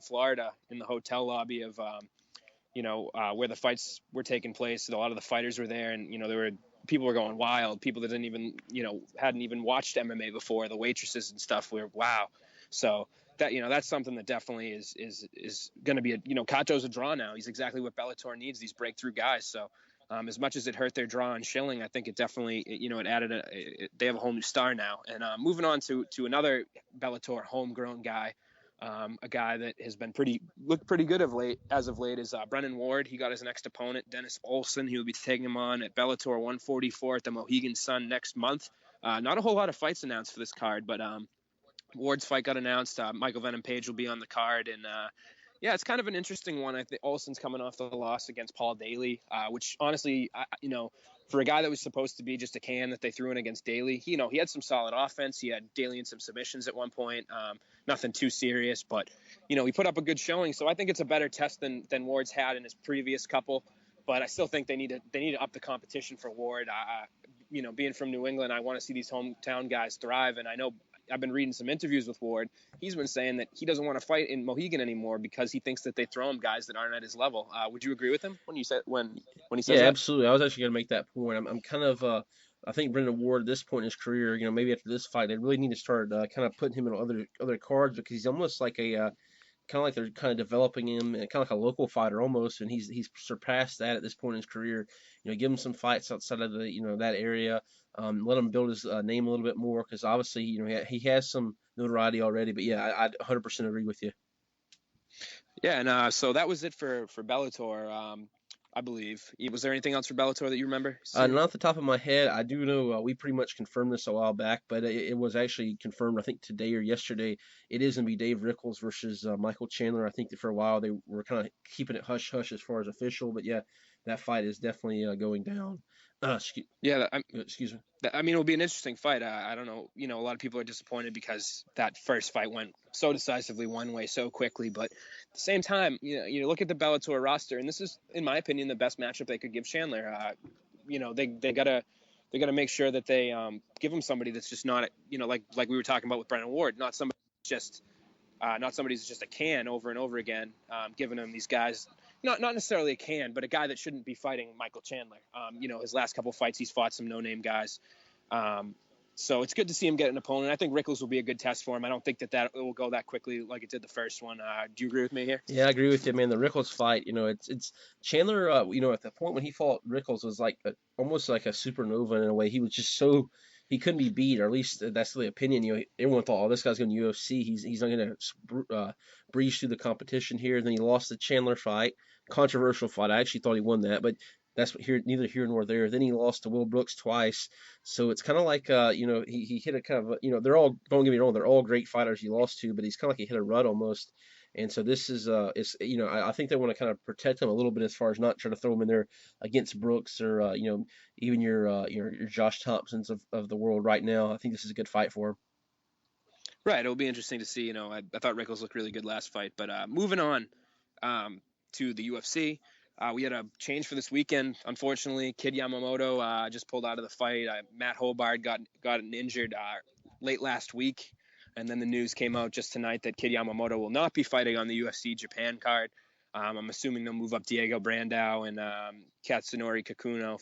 Florida in the hotel lobby of where the fights were taking place. A lot of the fighters were there, and people were going wild. People that didn't even hadn't even watched MMA before. The waitresses and stuff were wow. So that that's something that definitely is going to be Kato's a draw now. He's exactly what Bellator needs. These breakthrough guys. So. As much as it hurt their draw on Schilling, I think it definitely, it added they have a whole new star now. And moving on to another Bellator homegrown guy, a guy that has been looked pretty good as of late is Brennan Ward. He got his next opponent, Dennis Olsen. He will be taking him on at Bellator 144 at the Mohegan Sun next month. Not a whole lot of fights announced for this card, but Ward's fight got announced. Michael Venom Page will be on the card, and Yeah, it's kind of an interesting one. I think Olson's coming off the loss against Paul Daly, which honestly, for a guy that was supposed to be just a can that they threw in against Daly, he had some solid offense. He had Daly in some submissions at one point, nothing too serious, but he put up a good showing. So I think it's a better test than Ward's had in his previous couple. But I still think they need to up the competition for Ward. Being from New England, I want to see these hometown guys thrive, and I know I've been reading some interviews with Ward. He's been saying that he doesn't want to fight in Mohegan anymore because he thinks that they throw him guys that aren't at his level. Would you agree with him when he says Yeah, that? absolutely. I was actually going to make that point. I'm kind of I think Brendan Ward at this point in his career, maybe after this fight, they really need to start kind of putting him in other cards because he's almost like a kind of like they're kind of developing him and kind of like a local fighter almost, and he's surpassed that at this point in his career. Give him some fights outside of the that area. Let him build his name a little bit more because obviously he has some notoriety already. But yeah, I 100% agree with you. Yeah, and so that was it for Bellator. I believe. Was there anything else for Bellator that you remember? Not off the top of my head. I do know we pretty much confirmed this a while back, but it was actually confirmed, I think, today or yesterday. It is going to be Dave Rickles versus Michael Chandler. I think that for a while they were kind of keeping it hush-hush as far as official, but yeah, that fight is definitely going down. Excuse me. I mean, it'll be an interesting fight. I don't know. A lot of people are disappointed because that first fight went so decisively one way so quickly. But at the same time, you look at the Bellator roster, and this is, in my opinion, the best matchup they could give Chandler. They gotta make sure that they give him somebody that's just not, like we were talking about with Brennan Ward, not somebody who's just a can over and over again, giving him these guys. Not necessarily a can, but a guy that shouldn't be fighting Michael Chandler. His last couple fights, he's fought some no-name guys. So it's good to see him get an opponent. I think Rickles will be a good test for him. I don't think that it will go that quickly like it did the first one. Do you agree with me here? Yeah, I agree with you, man. The Rickles fight, it's Chandler. At the point when he fought Rickles was like almost like a supernova in a way. He was just so he couldn't be beat, or at least that's the opinion. Everyone thought, oh, this guy's going to UFC. He's not going to breeze through the competition here. Then he lost the Chandler fight, controversial fight. I actually thought he won that, but that's neither here nor there. Then he lost to Will Brooks twice, so it's kind of like he hit a kind of they're all, don't get me wrong, they're all great fighters he lost to, but he's kind of like he hit a rut almost. And so this is I think they want to kind of protect him a little bit as far as not trying to throw him in there against Brooks or even your Josh Thompsons of the world right now. I think this is a good fight for him. Right, it'll be interesting to see. I thought Rickles looked really good last fight, but moving on to the UFC. We had a change for this weekend. Unfortunately, Kid Yamamoto just pulled out of the fight. Matt Hobart got injured late last week, and then the news came out just tonight that Kid Yamamoto will not be fighting on the UFC Japan card. I'm assuming they'll move up Diego Brandao and Katsunori Kikuno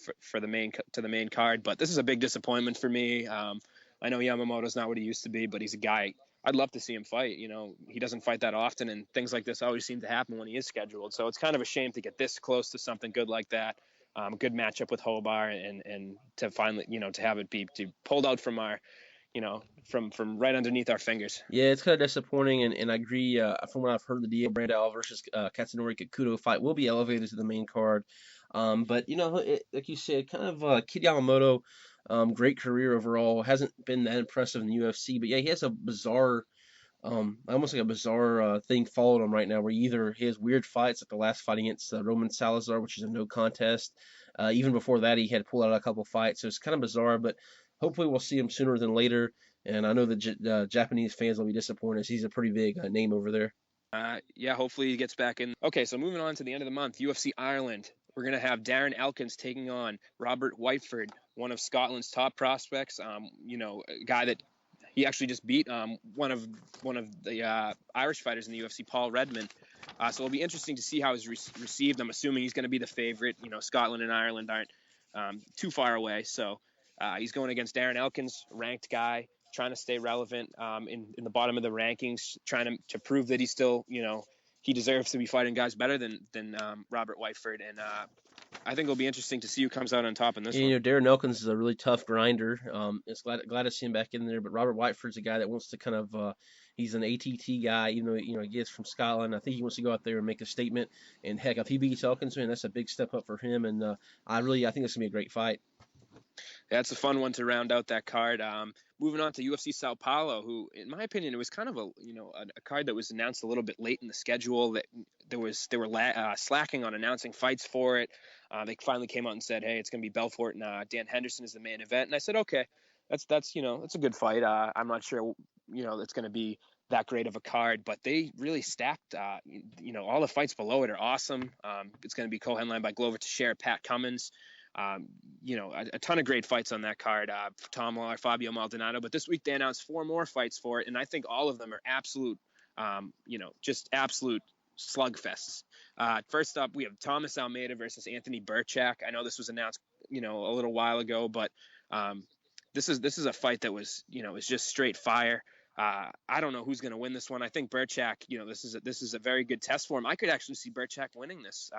to the main card. But this is a big disappointment for me. I know Yamamoto's not what he used to be, but he's a guy I'd love to see him fight. He doesn't fight that often, and things like this always seem to happen when he is scheduled. So it's kind of a shame to get this close to something good like that. Good matchup with Hobart, and to finally, to have it be pulled out from our, from right underneath our fingers. Yeah, it's kind of disappointing, and I agree. From what I've heard, the Diego Brandao versus Katsunori Kikuno fight will be elevated to the main card. But like you said, kind of Kid Yamamoto. Great career overall. Hasn't been that impressive in the UFC, but yeah, he has a bizarre, almost like a bizarre thing following him right now, where either he has weird fights, like the last fight against Roman Salazar, which is a no contest. Even before that, he had pulled out a couple fights, so it's kind of bizarre. But hopefully, we'll see him sooner than later. And I know the Japanese fans will be disappointed, as he's a pretty big name over there. Yeah, hopefully he gets back in. Okay, so moving on to the end of the month, UFC Ireland. We're going to have Darren Elkins taking on Robert Whiteford, one of Scotland's top prospects. A guy that he actually just beat one of the Irish fighters in the UFC, Paul Redmond. So it'll be interesting to see how he's received. I'm assuming he's going to be the favorite. Scotland and Ireland aren't too far away. So he's going against Darren Elkins, ranked guy, trying to stay relevant in the bottom of the rankings, trying to prove that he's still, he deserves to be fighting guys better than Robert Whiteford. And I think it'll be interesting to see who comes out on top in this one. Darren Elkins is a really tough grinder. It's glad to see him back in there. But Robert Whiteford's a guy that wants to kind of he's an ATT guy, even though he gets from Scotland. I think he wants to go out there and make a statement. And heck, if he beats Elkins, man, that's a big step up for him. And I think it's gonna be a great fight. That's a fun one to round out that card. Moving on to UFC Sao Paulo, who, in my opinion, it was kind of a card that was announced a little bit late in the schedule. That they were slacking on announcing fights for it. They finally came out and said, "Hey, it's going to be Belfort and Dan Henderson is the main event." And I said, "Okay, that's it's a good fight." I'm not sure it's going to be that great of a card, but they really stacked. All the fights below it are awesome. It's going to be co-headlined by Glover Teixeira, Pat Cummins. A ton of great fights on that card. Tom Lawler, Fabio Maldonado. But this week they announced 4 more fights for it, and I think all of them are absolute, just absolute slugfests. First up, we have Thomas Almeida versus Anthony Burchak. I know this was announced, a little while ago, but this is a fight that was, is just straight fire. I don't know who's going to win this one. I think Burchak, this is a very good test for him. I could actually see Burchak winning this,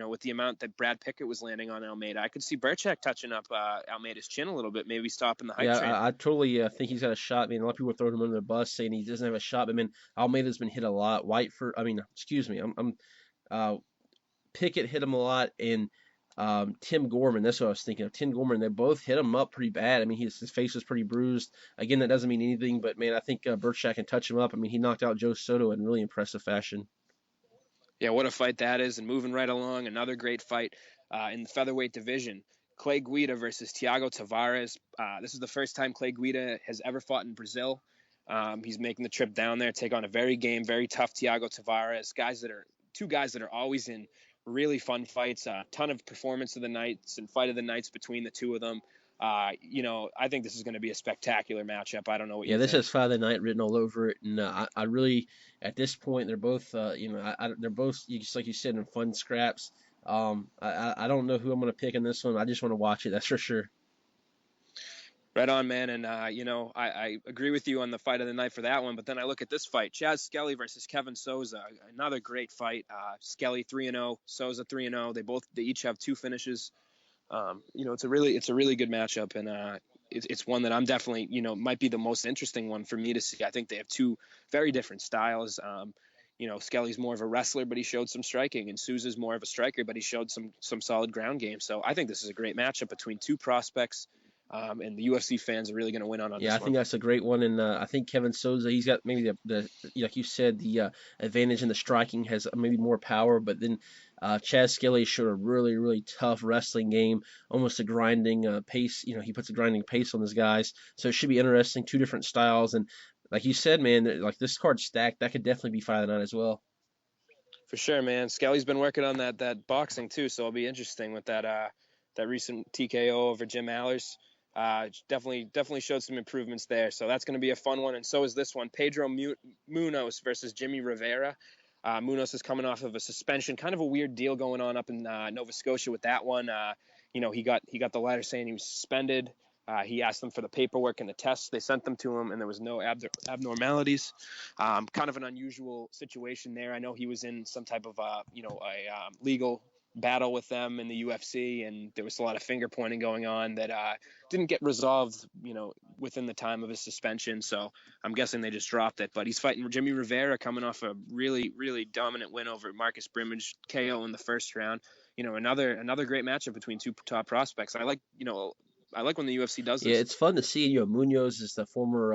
with the amount that Brad Pickett was landing on Almeida. I could see Burchak touching up Almeida's chin a little bit, maybe stopping the hype train. I totally think he's got a shot. I mean, a lot of people are throwing him under the bus saying he doesn't have a shot. But, I mean, Almeida's been hit a lot. Pickett hit him a lot, and Tim Gorman. That's what I was thinking of. Tim Gorman. They both hit him up pretty bad. I mean, his face was pretty bruised. Again, that doesn't mean anything, but man, I think Burchak can touch him up. I mean, he knocked out Joe Soto in really impressive fashion. Yeah, what a fight that is. And moving right along, another great fight in the featherweight division. Clay Guida versus Thiago Tavares. This is the first time Clay Guida has ever fought in Brazil. He's making the trip down there, take on a very tough Thiago Tavares. Two guys that are always in really fun fights, a ton of performance of the nights and fight of the nights between the two of them. I think this is going to be a spectacular matchup. I don't know what you think. Yeah, this has Fight of the Night written all over it, and I really, at this point, they're both, they're both, just like you said, in fun scraps. I don't know who I'm going to pick in this one. I just want to watch it, that's for sure. Right on, man. And, I agree with you on the fight of the night for that one. But then I look at this fight, Chaz Skelly versus Kevin Souza, another great fight. Skelly 3-0, Souza 3-0. They each have 2 finishes. It's a really good matchup. And it's one that I'm definitely, might be the most interesting one for me to see. I think they have 2 very different styles. Skelly's more of a wrestler, but he showed some striking, and Souza's more of a striker, but he showed some solid ground game. So I think this is a great matchup between 2 prospects. And the UFC fans are really going to win on this one. Yeah, I think that's a great one, and I think Kevin Souza, he's got maybe the like you said, the advantage in the striking, has maybe more power, but then Chaz Skelly showed a really tough wrestling game, almost a grinding pace. He puts a grinding pace on his guys, so it should be interesting. 2 different styles, and like you said, man, like this card's stacked. That could definitely be Fight of the Night as well. For sure, man. Skelly's been working on that boxing too, so it'll be interesting with that recent TKO over Jim Allers. Definitely showed some improvements there. So that's going to be a fun one. And so is this one, Pedro Munoz versus Jimmy Rivera. Munoz is coming off of a suspension, kind of a weird deal going on up in Nova Scotia with that one. He got the letter saying he was suspended. He asked them for the paperwork and the tests. They sent them to him, and there was no abnormalities. Kind of an unusual situation there. I know he was in some type of legal battle with them in the UFC, and there was a lot of finger pointing going on that didn't get resolved, within the time of his suspension. So I'm guessing they just dropped it. But he's fighting Jimmy Rivera, coming off a really dominant win over Marcus Brimage, KO in the first round. Another great matchup between 2 top prospects. I like when the UFC does this. Yeah, it's fun to see. Munoz is the former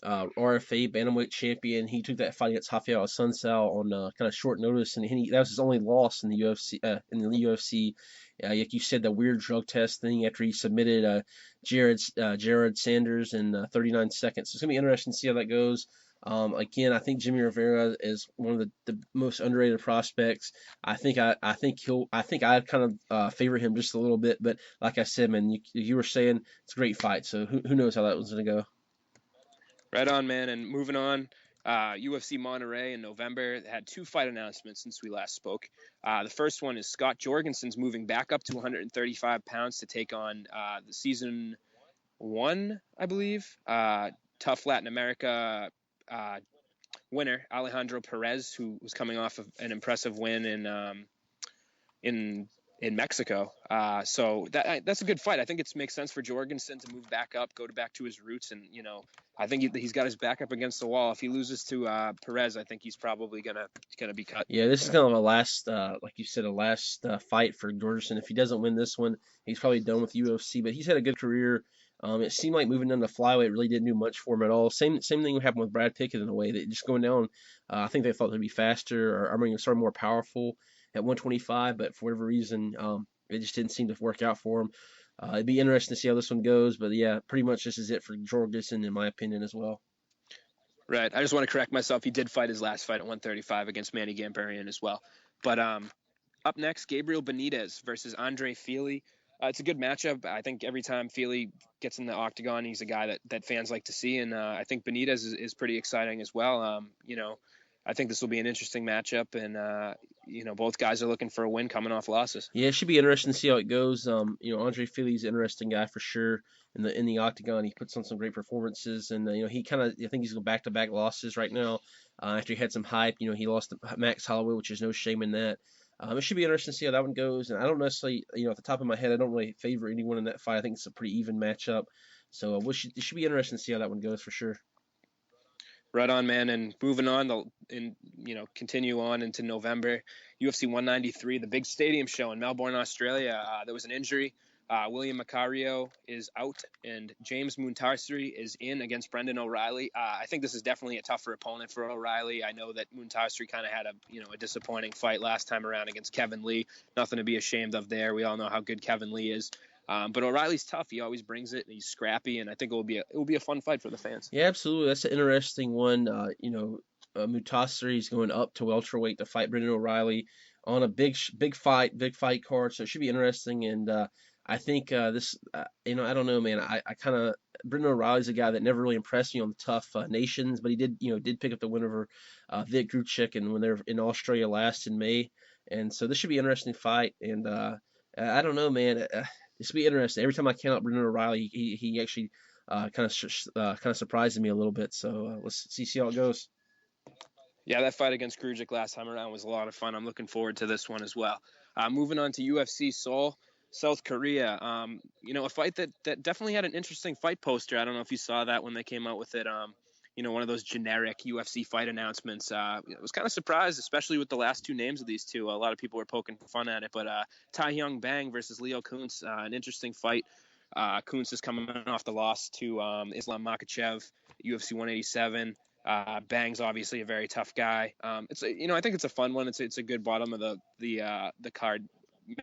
RFA bantamweight champion. He took that fight against Rafael Sunsao on kind of short notice, and that was his only loss in the UFC. Like you said, the weird drug test thing after he submitted Jared Sanders in 39 seconds. So it's gonna be interesting to see how that goes. Again, I think Jimmy Rivera is one of the most underrated prospects. I think I kind of favor him just a little bit, but like I said, man, you were saying it's a great fight. So who knows how that one's gonna go. Right on, man. And moving on, UFC Monterrey in November had 2 fight announcements since we last spoke. The first one is Scott Jorgensen's moving back up to 135 pounds to take on the season 1, I believe, tough Latin America winner Alejandro Perez, who was coming off of an impressive win in in Mexico. So that's a good fight. I think it makes sense for Jorgensen to move back up, go back to his roots, and I think he's got his back up against the wall. If he loses to Perez, I think he's probably gonna be cut. Yeah, this is kind of a last, like you said, a last fight for Jorgensen. If he doesn't win this one, he's probably done with UFC. But he's had a good career. It seemed like moving down to flyweight really didn't do much for him at all. Same thing happened with Brad Pickett in a way. That just going down, I think they thought they'd be faster, or I mean, sort of more powerful at 125. But for whatever reason, it just didn't seem to work out for him. It'd be interesting to see how this one goes. But yeah, pretty much this is it for Jorgensen in my opinion as well. Right. I just want to correct myself. He did fight his last fight at 135 against Manny Gambarian as well. But up next, Gabriel Benitez versus Andre Fili. It's a good matchup. I think every time Fili gets in the octagon, he's a guy that fans like to see. And I think Benitez is pretty exciting as well. I think this will be an interesting matchup. And, both guys are looking for a win coming off losses. Yeah, it should be interesting to see how it goes. Andre Fili's an interesting guy for sure in the octagon. He puts on some great performances, and he kind of I think he's going back-to-back losses right now. After he had some hype, he lost to Max Holloway, which is no shame in that. It should be interesting to see how that one goes. And I don't necessarily, at the top of my head, I don't really favor anyone in that fight. I think it's a pretty even matchup. So it should be interesting to see how that one goes for sure. Right on, man. And moving on, continue on into November, UFC 193, the big stadium show in Melbourne, Australia. There was an injury. William Macario is out, and James Muntasiri is in against Brendan O'Reilly. I think this is definitely a tougher opponent for O'Reilly. I know that Muntasiri kind of had a disappointing fight last time around against Kevin Lee. Nothing to be ashamed of there. We all know how good Kevin Lee is. But O'Reilly's tough. He always brings it, and he's scrappy, and I think it will be a fun fight for the fans. Yeah, absolutely. That's an interesting one. Muntasiri is going up to welterweight to fight Brendan O'Reilly on a big fight card, so it should be interesting. And I think this, I don't know, man. I kind of Brendan O'Reilly's a guy that never really impressed me on the tough nations, but he did pick up the win over Vic Gruchik, and when they were in Australia last in May, and so this should be an interesting fight. And I don't know, man. This will be interesting. Every time I count out Brendan O'Reilly, he actually kind of surprises me a little bit. So let's see how it goes. Yeah, that fight against Grujic last time around was a lot of fun. I'm looking forward to this one as well. Moving on to UFC Seoul, South Korea. A fight that definitely had an interesting fight poster. I don't know if you saw that when they came out with it. One of those generic UFC fight announcements. I was kind of surprised, especially with the last two names of these two. A lot of people were poking fun at it, but Tai Hyung Bang versus Leo Kuntz, an interesting fight. Kuntz is coming off the loss to Islam Makhachev, UFC 187. Bang's obviously a very tough guy. I think it's a fun one. It's a good bottom of the card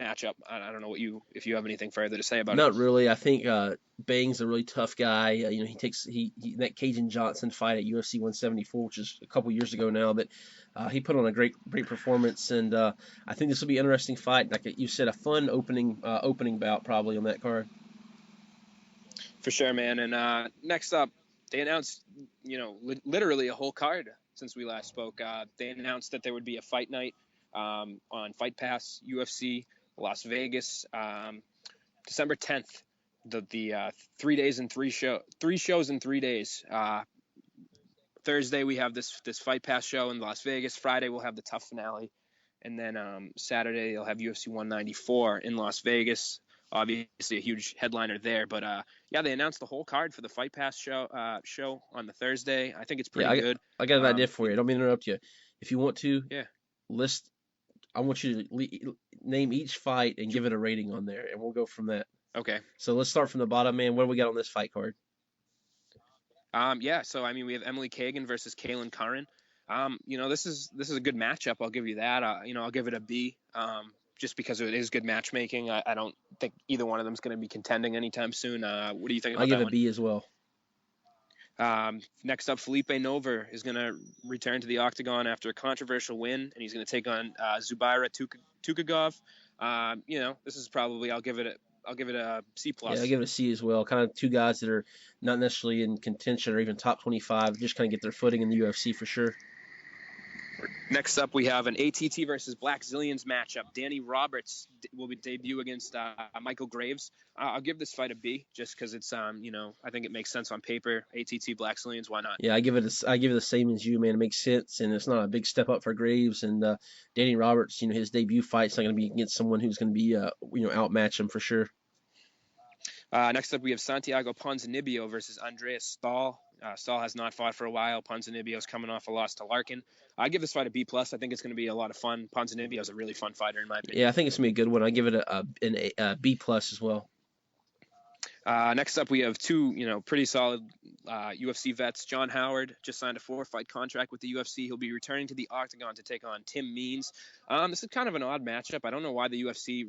matchup. I don't know if you have anything further to say about it. Not really. I think Bang's a really tough guy. He that Cajun Johnson fight at UFC 174, which is a couple years ago now, but he put on a great performance, and I think this will be an interesting fight. Like you said, a fun opening bout probably on that card. For sure, man. And next up, they announced, literally a whole card since we last spoke. They announced that there would be a fight night on Fight Pass UFC Las Vegas, December 10th. The 3 days and three shows in 3 days. Thursday we have this Fight Pass show in Las Vegas. Friday we'll have the tough finale, and then Saturday they'll have UFC 194 in Las Vegas. Obviously a huge headliner there, but they announced the whole card for the Fight Pass show on the Thursday. I think it's pretty good. I got an idea for you. I don't mean to interrupt you. If you want to, list. I want you to name each fight and give it a rating on there, and we'll go from that. Okay. So let's start from the bottom, man. What do we got on this fight card? So we have Emily Kagan versus Kaylin Curran. This is a good matchup. I'll give you that. I'll give it a B. Just because it is good matchmaking. I don't think either one of them is going to be contending anytime soon. What do you think about that one? I give it a B as well. Next up, Felipe Nover is going to return to the octagon after a controversial win, and he's going to take on Zubaira Tukhugov. This is probably I'll give it a C+. Yeah, I give it a C as well. Kind of two guys that are not necessarily in contention or even top 25, just kind of get their footing in the UFC for sure. Next up, we have an ATT versus Black Zillions matchup. Danny Roberts will be debut against Michael Graves. I'll give this fight a B just because it's, I think it makes sense on paper. ATT Black Zillions, why not? Yeah, I give it the same as you, man. It makes sense, and it's not a big step up for Graves. And Danny Roberts, his debut fight's not going to be against someone who's going to be, outmatch him for sure. Next up, we have Santiago Ponzinibbio versus Andreas Stahl. Stahl has not fought for a while. Ponzinibbio's coming off a loss to Larkin. I give this fight a B+. I think it's going to be a lot of fun. Ponzinibbio's a really fun fighter, in my opinion. Yeah, I think it's going to be a good one. I give it a B+ as well. Next up, we have two, pretty solid UFC vets. John Howard just signed a 4-fight contract with the UFC. He'll be returning to the Octagon to take on Tim Means. This is kind of an odd matchup. I don't know why the UFC,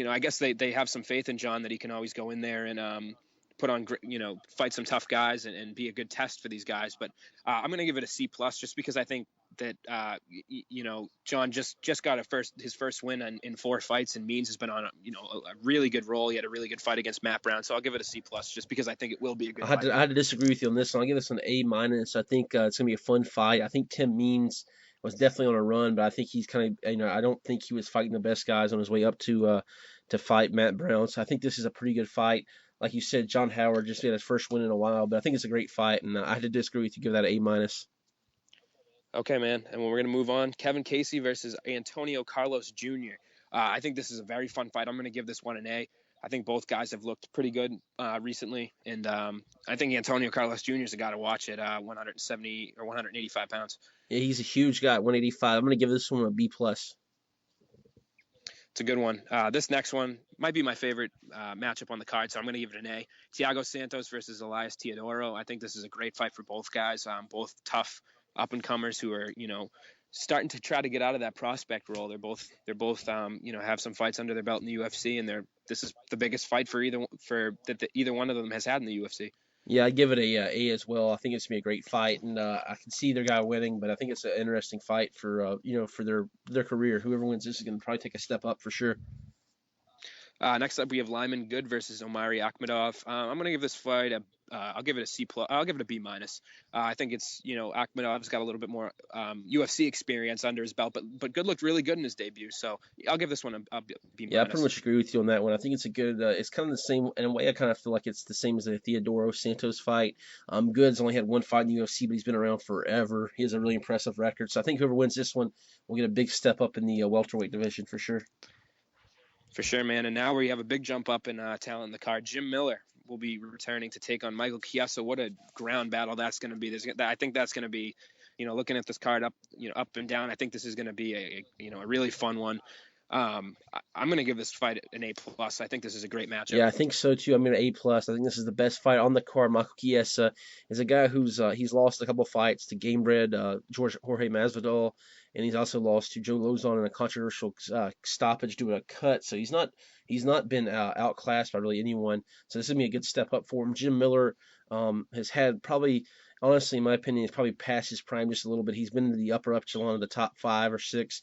I guess they have some faith in John that he can always go in there and put on, fight some tough guys and be a good test for these guys. But I'm going to give it a C+ just because I think that, John just got his first win in 4 fights, and Means has been on a really good roll. He had a really good fight against Matt Brown. So I'll give it a C+ just because I think it will be a good fight. I had to disagree with you on this one. I'll give this an A-. I think it's going to be a fun fight. I think Tim Means was definitely on a run, but I think he's kind of, I don't think he was fighting the best guys on his way up to fight Matt Brown. So I think this is a pretty good fight. Like you said, John Howard just had his first win in a while, but I think it's a great fight, and I had to disagree with you, give that an A-. Okay, man. And we're going to move on. Kevin Casey versus Antonio Carlos Jr. I think this is a very fun fight. I'm going to give this one an A. I think both guys have looked pretty good recently, and I think Antonio Carlos Jr. is a guy to watch at 170 or 185 pounds. Yeah, he's a huge guy at 185. I'm going to give this one a B+. It's a good one. This next one might be my favorite matchup on the card, so I'm going to give it an A. Thiago Santos versus Elias Teodoro. I think this is a great fight for both guys, both tough up-and-comers who are, starting to try to get out of that prospect role. They're both have some fights under their belt in the UFC, and this is the biggest fight that either one of them has had in the UFC. Yeah, I give it a as well. I think it's going to be a great fight, and I can see their guy winning, but I think it's an interesting fight for for their career. Whoever wins this is going to probably take a step up for sure. Next up, we have Lyman Good versus Omari Akhmedov. I'm going to give this fight I'll give it a C+. I'll give it a B-. I think it's, Akhmedov's got a little bit more UFC experience under his belt, but Good looked really good in his debut. So I'll give this one a B-. Yeah, I pretty much agree with you on that one. I think it's a good, it's kind of the same, in a way I kind of feel like it's the same as the Theodoro Santos fight. Good's only had one fight in the UFC, but he's been around forever. He has a really impressive record. So I think whoever wins this one will get a big step up in the welterweight division for sure. For sure, man. And now we have a big jump up in talent in the card. Jim Miller will be returning to take on Michael Chiesa. What a ground battle that's going to be. I think that's going to be, looking at this card up and down, I think this is going to be a really fun one. I'm going to give this fight an A+. I think this is a great matchup. Yeah, I think so too. I'm going to A+. I think this is the best fight on the card. Michael Chiesa is a guy who's he's lost a couple fights to Gamebred Jorge Masvidal, and he's also lost to Joe Lozon in a controversial stoppage due to a cut. So he's not been outclassed by really anyone. So this is going to be a good step up for him. Jim Miller has had probably, honestly, in my opinion, he's probably past his prime just a little bit. He's been in the upper echelon of the top 5 or 6.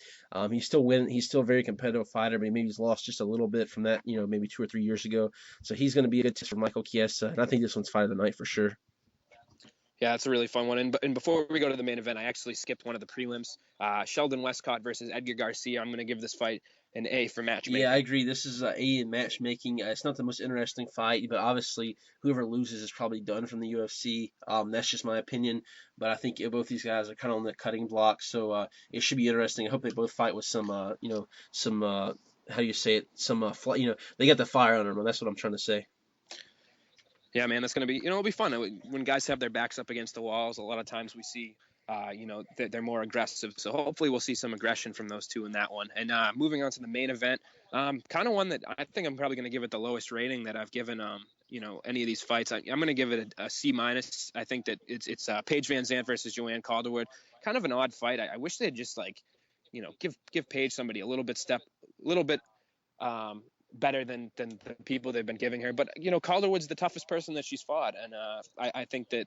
He's still winning. He's still a very competitive fighter, but maybe he's lost just a little bit from that, maybe 2 or 3 years ago. So he's going to be a good test for Michael Chiesa, and I think this one's fight of the night for sure. Yeah, it's a really fun one. And before we go to the main event, I actually skipped one of the prelims. Sheldon Westcott versus Edgar Garcia. I'm going to give this fight an A for matchmaking. Yeah, I agree. This is an A in matchmaking. It's not the most interesting fight, but obviously whoever loses is probably done from the UFC. That's just my opinion. But I think both these guys are kind of on the cutting block, so it should be interesting. I hope they both fight with some, how do you say it? They got the fire on them. That's what I'm trying to say. Yeah, man, that's going to be, it'll be fun. When guys have their backs up against the walls, a lot of times we see, they're more aggressive. So hopefully we'll see some aggression from those two in that one. And moving on to the main event, kind of one that I think I'm probably going to give it the lowest rating that I've given, any of these fights. I'm going to give it a C-. I think that it's Paige Van Zandt versus Joanne Calderwood. Kind of an odd fight. I wish they'd just give Paige somebody a little bit better than the people they've been giving her. But, Calderwood's the toughest person that she's fought. And I think that,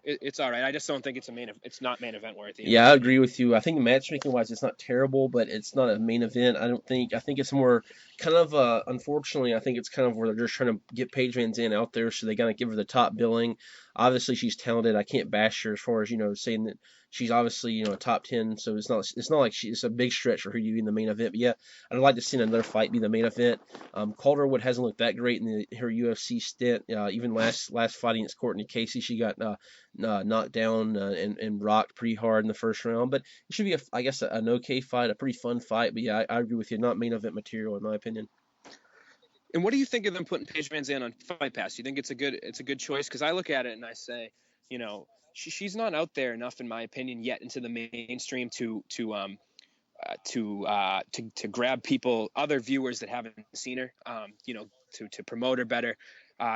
it's all right. I just don't think it's not main event worthy. Yeah, I agree with you. I think matchmaking wise, it's not terrible, but it's not a main event. I think it's more kind of, unfortunately, I think it's kind of where they're just trying to get Paige Van Zandt out there. So they got to give her the top billing. Obviously she's talented. I can't bash her as far as, saying that she's obviously a top 10, so it's not like it's a big stretch for her to be in the main event. But yeah, I'd like to see another fight be the main event. Calderwood hasn't looked that great in her UFC stint. Even last fight against Courtney Casey, she got knocked down and rocked pretty hard in the first round. But it should be, I guess, an okay fight, a pretty fun fight. But yeah, I agree with you. Not main event material, in my opinion. And what do you think of them putting Paige Van Zandt on Fight Pass? You think it's a good choice? Because I look at it and I say, she's not out there enough, in my opinion, yet into the mainstream to grab people, other viewers that haven't seen her, to promote her better.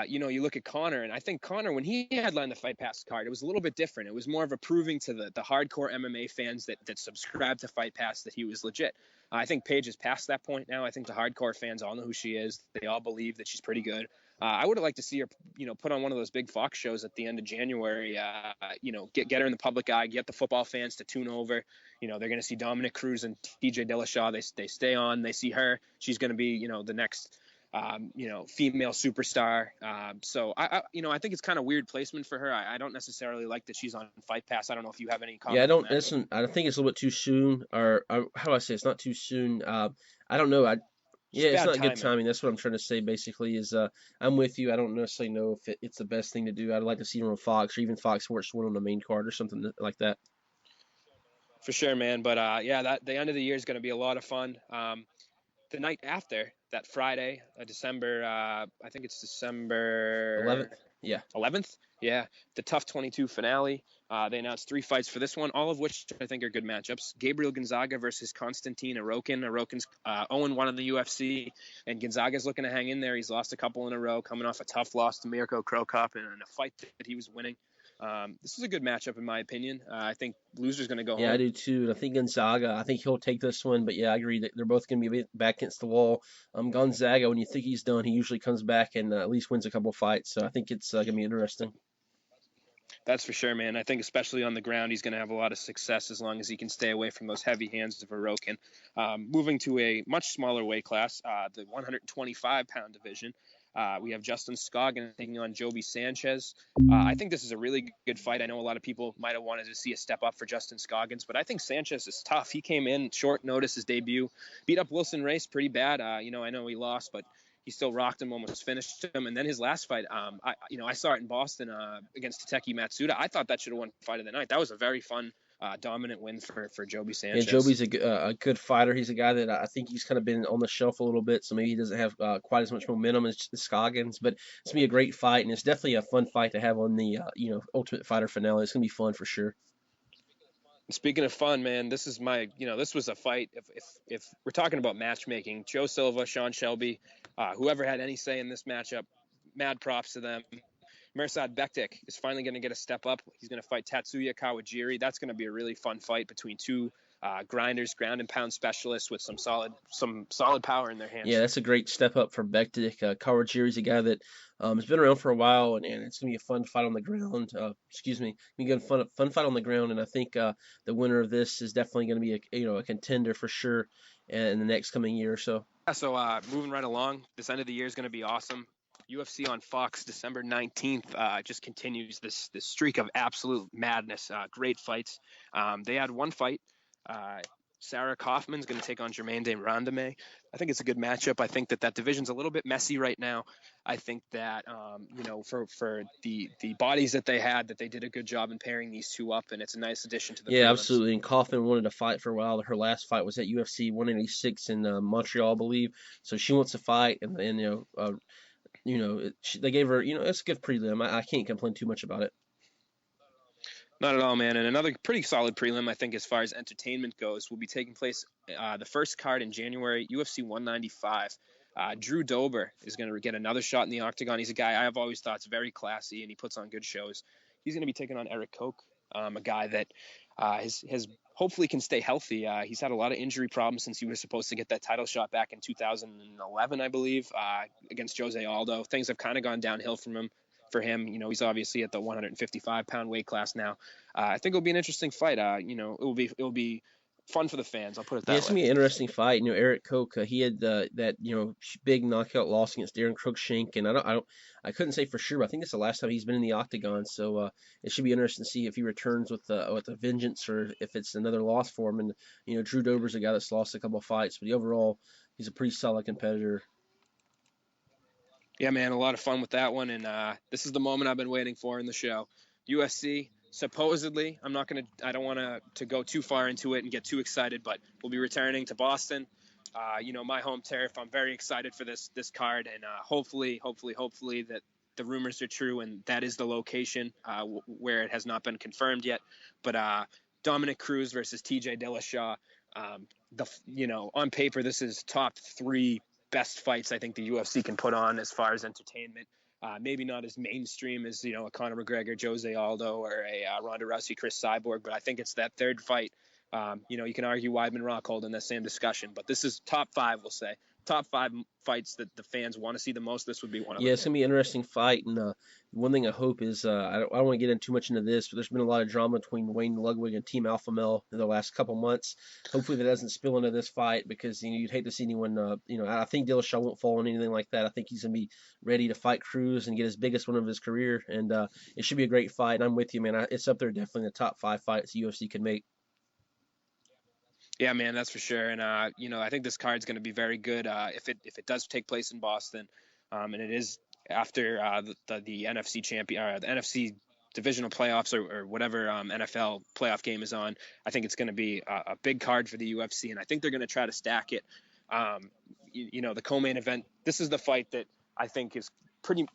You look at Conor, and I think Conor, when he headlined the Fight Pass card, it was a little bit different. It was more of a proving to the hardcore MMA fans that subscribe to Fight Pass that he was legit. I think Paige is past that point now. I think the hardcore fans all know who she is. They all believe that she's pretty good. I would have liked to see her, put on one of those big Fox shows at the end of January. Get her in the public eye, get the football fans to tune over. They're going to see Dominic Cruz and TJ Dillashaw. They stay on. They see her. She's going to be, the next, female superstar. So I think it's kind of weird placement for her. I don't necessarily like that she's on Fight Pass. I don't know if you have any comment. Yeah, I don't. Listen, I think it's a little bit too soon, or how do I say? It's not too soon. I don't know. Yeah, it's not good timing. That's what I'm trying to say. Basically, is I'm with you. I don't necessarily know if it's the best thing to do. I'd like to see her on Fox or even Fox Sports 1 on the main card or something like that. For sure, man. But the end of the year is going to be a lot of fun. The night after, that Friday, December, I think it's December 11th. Yeah. 11th. Yeah. The Tough 22 finale. They announced 3 fights for this one, all of which I think are good matchups. Gabriel Gonzaga versus Konstantin Arokin. Arokin's 0-1 in the UFC, and Gonzaga's looking to hang in there. He's lost a couple in a row, coming off a tough loss to Mirko Cro Cop in a fight that he was winning. This is a good matchup, in my opinion. I think loser's going to go home. Yeah, I do too. And I think Gonzaga, I think he'll take this one. But yeah, I agree that they're both going to be back against the wall. Gonzaga, when you think he's done, he usually comes back and at least wins a couple fights. So I think it's going to be interesting. That's for sure, man. I think especially on the ground, he's going to have a lot of success as long as he can stay away from those heavy hands of Arokin. Moving to a much smaller weight class, the 125-pound division. We have Justin Scoggin taking on Joby Sanchez. I think this is a really good fight. I know a lot of people might have wanted to see a step up for Justin Scoggins, but I think Sanchez is tough. He came in short notice, his debut, beat up Wilson Race pretty bad. I know he lost, but he still rocked him, almost finished him. And then his last fight, I saw it in Boston against Tateki Matsuda. I thought that should have won fight of the night. That was a very fun, dominant win for Joby Sanchez. Yeah, Joby's a good fighter. He's a guy that I think he's kind of been on the shelf a little bit, so maybe he doesn't have quite as much momentum as Scoggins. But it's gonna be a great fight, and it's definitely a fun fight to have on the Ultimate Fighter finale. It's gonna be fun for sure. Speaking of fun, man, this is this was a fight. If we're talking about matchmaking, Joe Silva, Sean Shelby, whoever had any say in this matchup, mad props to them. Mirsad Bektik is finally going to get a step up. He's going to fight Tatsuya Kawajiri. That's going to be a really fun fight between two grinders, ground and pound specialists with some solid power in their hands. Yeah, that's a great step up for Bektik. Kawajiri's a guy that has been around for a while, and it's going to be a fun fight on the ground. Fun fight on the ground, and I think the winner of this is definitely going to be a contender for sure in the next coming year or so. Yeah, so moving right along, this end of the year is going to be awesome. UFC on Fox, December 19th, just continues this streak of absolute madness. Great fights. They had one fight. Sarah Kaufman's going to take on Germaine de Randamie. I think it's a good matchup. I think that division's a little bit messy right now. I think that, for the bodies that they had, that they did a good job in pairing these two up, and it's a nice addition to the prelims. Absolutely. And Kaufman wanted to fight for a while. Her last fight was at UFC 186 in Montreal, I believe. So she wants to fight, and they gave her, it's a good prelim. I can't complain too much about it. Not at all, man. And another pretty solid prelim, I think, as far as entertainment goes, will be taking place the first card in January, UFC 195. Drew Dober is going to get another shot in the octagon. He's a guy I have always thought is very classy, and he puts on good shows. He's going to be taking on Eric Koch, a guy that has hopefully can stay healthy. He's had a lot of injury problems since he was supposed to get that title shot back in 2011, I believe, against Jose Aldo. Things have kind of gone downhill for him. He's obviously at the 155-pound weight class now. I think it'll be an interesting fight. It will be fun for the fans. I'll put it Yeah, that it's way. gonna be an interesting fight. Eric Koch, he had that big knockout loss against Darren Cruikshank, and I couldn't say for sure, but I think it's the last time he's been in the octagon. So it should be interesting to see if he returns with a vengeance or if it's another loss for him. And Drew Dober's a guy that's lost a couple of fights, but overall he's a pretty solid competitor. Yeah, man, a lot of fun with that one, and this is the moment I've been waiting for in the show. UFC, supposedly, I don't want to go too far into it and get too excited, but we'll be returning to Boston. My home turf. I'm very excited for this card, and hopefully that the rumors are true, and that is the location where it has not been confirmed yet. But Dominic Cruz versus TJ Dillashaw. On paper, this is top 3 best fights I think the UFC can put on as far as entertainment. Maybe not as mainstream as a Conor McGregor, Jose Aldo, or a Ronda Rousey, Chris Cyborg, but I think it's that third fight. You can argue Weidman Rockhold in the same discussion, but this is top 5, we'll say. Top 5 fights that the fans want to see the most. This would be one of them. Yeah, it's gonna be an interesting fight, and one thing I hope is I don't want to get in too much into this, but there's been a lot of drama between Wayne Ludwig and Team Alpha Male in the last couple months. Hopefully that doesn't spill into this fight because you'd hate to see anyone. I think Dillashaw won't fall on anything like that. I think he's gonna be ready to fight Cruz and get his biggest one of his career, and it should be a great fight. And I'm with you, man. It's up there definitely in the top 5 fights the UFC can make. Yeah, man, that's for sure. And I think this card's going to be very good if it does take place in Boston, and it is after the NFC champion, the NFC divisional playoffs or whatever NFL playoff game is on. I think it's going to be a big card for the UFC, and I think they're going to try to stack it. The co-main event. This is the fight that I think is pretty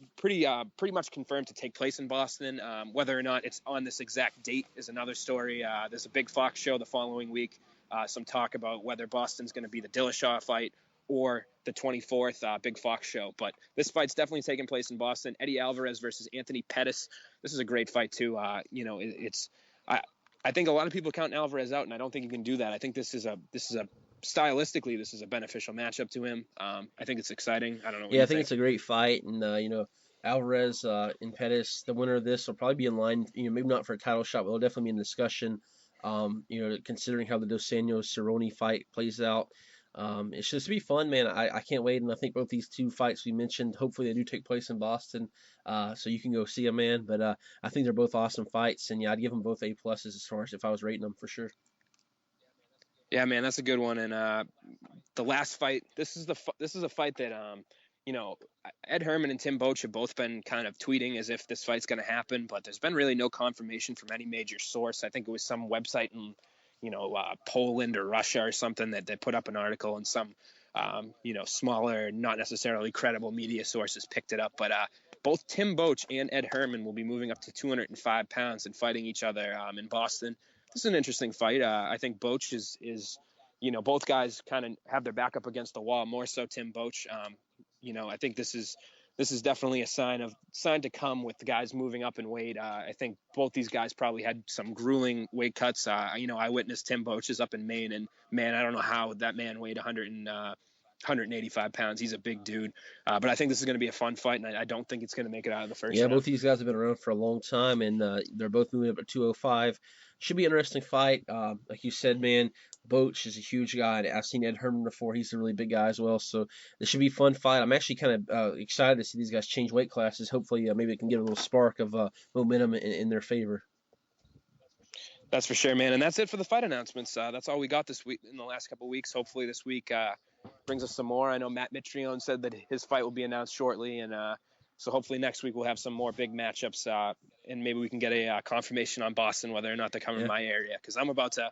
much confirmed to take place in Boston. Whether or not it's on this exact date is another story. There's a big Fox show the following week. Some talk about whether Boston's going to be the Dillashaw fight or the 24th Big Fox show. But this fight's definitely taking place in Boston. Eddie Alvarez versus Anthony Pettis. This is a great fight too. I think a lot of people count Alvarez out, and I don't think you can do that. I think this is a stylistically, this is a beneficial matchup to him. I think it's exciting. I don't know. Yeah, I think it's a great fight, and Alvarez and Pettis, the winner of this will probably be in line. Maybe not for a title shot, but it'll definitely be in discussion. Considering how the Dos Anjos Cerrone fight plays out. It's just to be fun, man. I can't wait, and I think both these 2 fights we mentioned, hopefully they do take place in Boston, so you can go see them, man. But I think they're both awesome fights, and yeah, I'd give them both A pluses as far as if I was rating them for sure. Yeah, man, that's a good one. And the last fight, this is a fight that Ed Herman and Tim Boetsch have both been kind of tweeting as if this fight's going to happen, but there's been really no confirmation from any major source. I think it was some website in Poland or Russia or something that they put up an article, and some smaller, not necessarily credible media sources picked it up. But both Tim Boetsch and Ed Herman will be moving up to 205 pounds and fighting each other in Boston. This is an interesting fight. I think Boetsch is both guys kind of have their back up against the wall, more so Tim Boetsch. I think this is definitely a sign to come with the guys moving up in weight. I think both these guys probably had some grueling weight cuts. I witnessed Tim Boetsch is up in Maine, and man, I don't know how that man weighed 185 pounds. He's a big dude. But I think this is going to be a fun fight, and I don't think it's going to make it out of the first round. Both these guys have been around for a long time, and they're both moving up to 205. Should be an interesting fight. Like you said, man, Boetsch is a huge guy. I've seen Ed Herman before. He's a really big guy as well. So this should be a fun fight. I'm actually kind of excited to see these guys change weight classes. Hopefully, maybe it can get a little spark of momentum in their favor. That's for sure, man. And that's it for the fight announcements. That's all we got this week in the last couple of weeks. Hopefully this week brings us some more. I know Matt Mitrione said that his fight will be announced shortly, and so hopefully next week we'll have some more big matchups, and maybe we can get a confirmation on Boston whether or not they come in my area, because I'm about to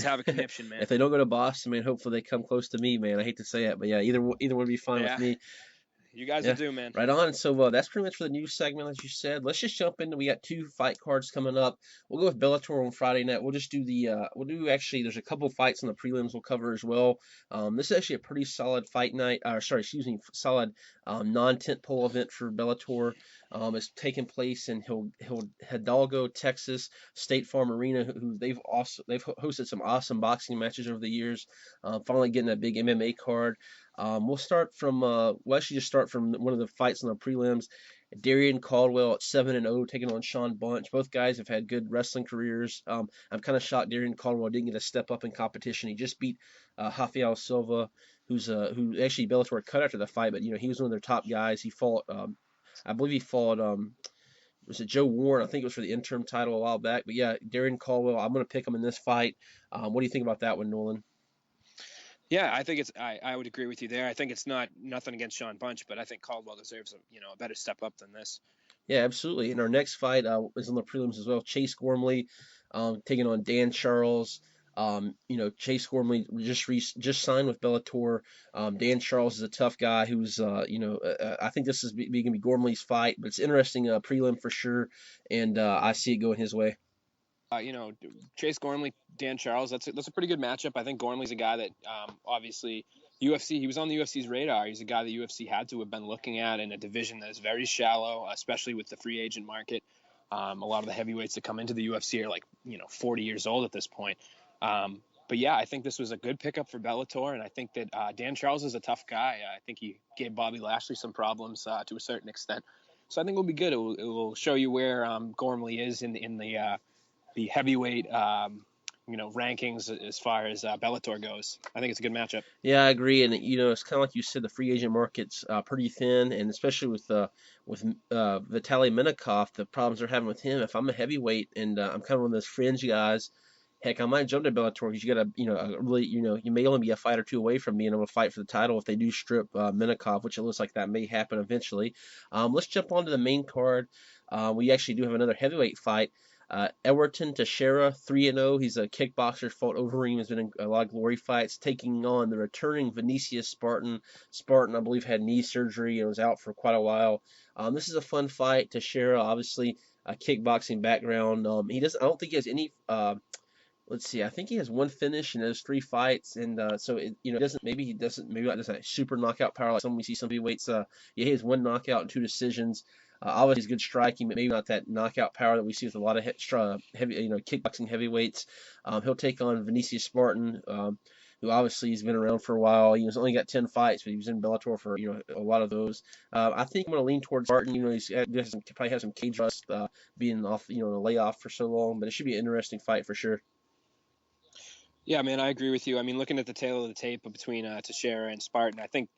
have a conniption, man. If they don't go to Boston, man, hopefully they come close to me, man. I hate to say it, but yeah, either one would be fine with me. You guys will do, man. Right on. So that's pretty much for the news segment, as you said. Let's just jump into. We got 2 fight cards coming up. We'll go with Bellator on Friday night. We'll just do actually. There's a couple fights on the prelims we'll cover as well. This is actually a pretty solid fight night. Solid non-tent pole event for Bellator. It's taking place in Hidalgo, Texas, State Farm Arena. Who they've hosted some awesome boxing matches over the years. Finally getting a big MMA card. We'll actually just start from one of the fights on the prelims. Darian Caldwell at 7-0 taking on Sean Bunch. Both guys have had good wrestling careers. I'm kind of shocked Darian Caldwell didn't get a step up in competition. He just beat Rafael Silva, who actually Bellator cut after the fight, but he was one of their top guys. He fought, I believe he fought, was it Joe Warren? I think it was for the interim title a while back. But yeah, Darian Caldwell, I'm going to pick him in this fight. What do you think about that one, Nolan? Yeah, I think I would agree with you there. I think it's nothing against Sean Bunch, but I think Caldwell deserves a better step up than this. Yeah, absolutely. And our next fight is on the prelims as well. Chase Gormley taking on Dan Charles. Chase Gormley just signed with Bellator. Dan Charles is a tough guy who's, I think this is going to be Gormley's fight, but it's interesting prelim for sure, and I see it going his way. Chase Gormley, Dan Charles, that's a pretty good matchup. I think Gormley's a guy that obviously UFC, he was on the UFC's radar. He's a guy that UFC had to have been looking at in a division that is very shallow, especially with the free agent market. A lot of the heavyweights that come into the UFC are 40 years old at this point. But yeah, I think this was a good pickup for Bellator, and I think that Dan Charles is a tough guy. I think he gave Bobby Lashley some problems to a certain extent. So I think it'll be good. It will show you where Gormley is in the heavyweight rankings as far as Bellator goes. I think it's a good matchup. Yeah, I agree, and it's kind of like you said, the free agent market's pretty thin, and especially with Vitaly Minakov, the problems they're having with him. If I'm a heavyweight and I'm kind of one of those fringe guys, heck, I might jump to Bellator because you got to, really, you may only be a fight or two away from being able to fight for the title if they do strip Minakov, which it looks like that may happen eventually. Let's jump on to the main card. We actually do have another heavyweight fight. Everton Teixeira, 3-0. He's a kickboxer, fought Overeem, has been in a lot of glory fights, taking on the returning Vinicius Spartan. Spartan, I believe, had knee surgery and was out for quite a while. This is a fun fight. Teixeira, obviously, a kickboxing background. I don't think he has any. Let's see. I think he has one finish in those 3 fights, and so maybe that doesn't have super knockout power like we see some heavyweights. He has 1 knockout and 2 decisions. Obviously, he's good striking, but maybe not that knockout power that we see with a lot of heavy, kickboxing heavyweights. He'll take on Vinicius Spartan, who obviously has been around for a while. He's only got 10 fights, but he was in Bellator for a lot of those. I think I'm going to lean towards Spartan. He's probably has some cage rust, being off, a layoff for so long, but it should be an interesting fight for sure. Yeah, man, I agree with you. I mean, looking at the tail of the tape between Teixeira and Spartan, I think,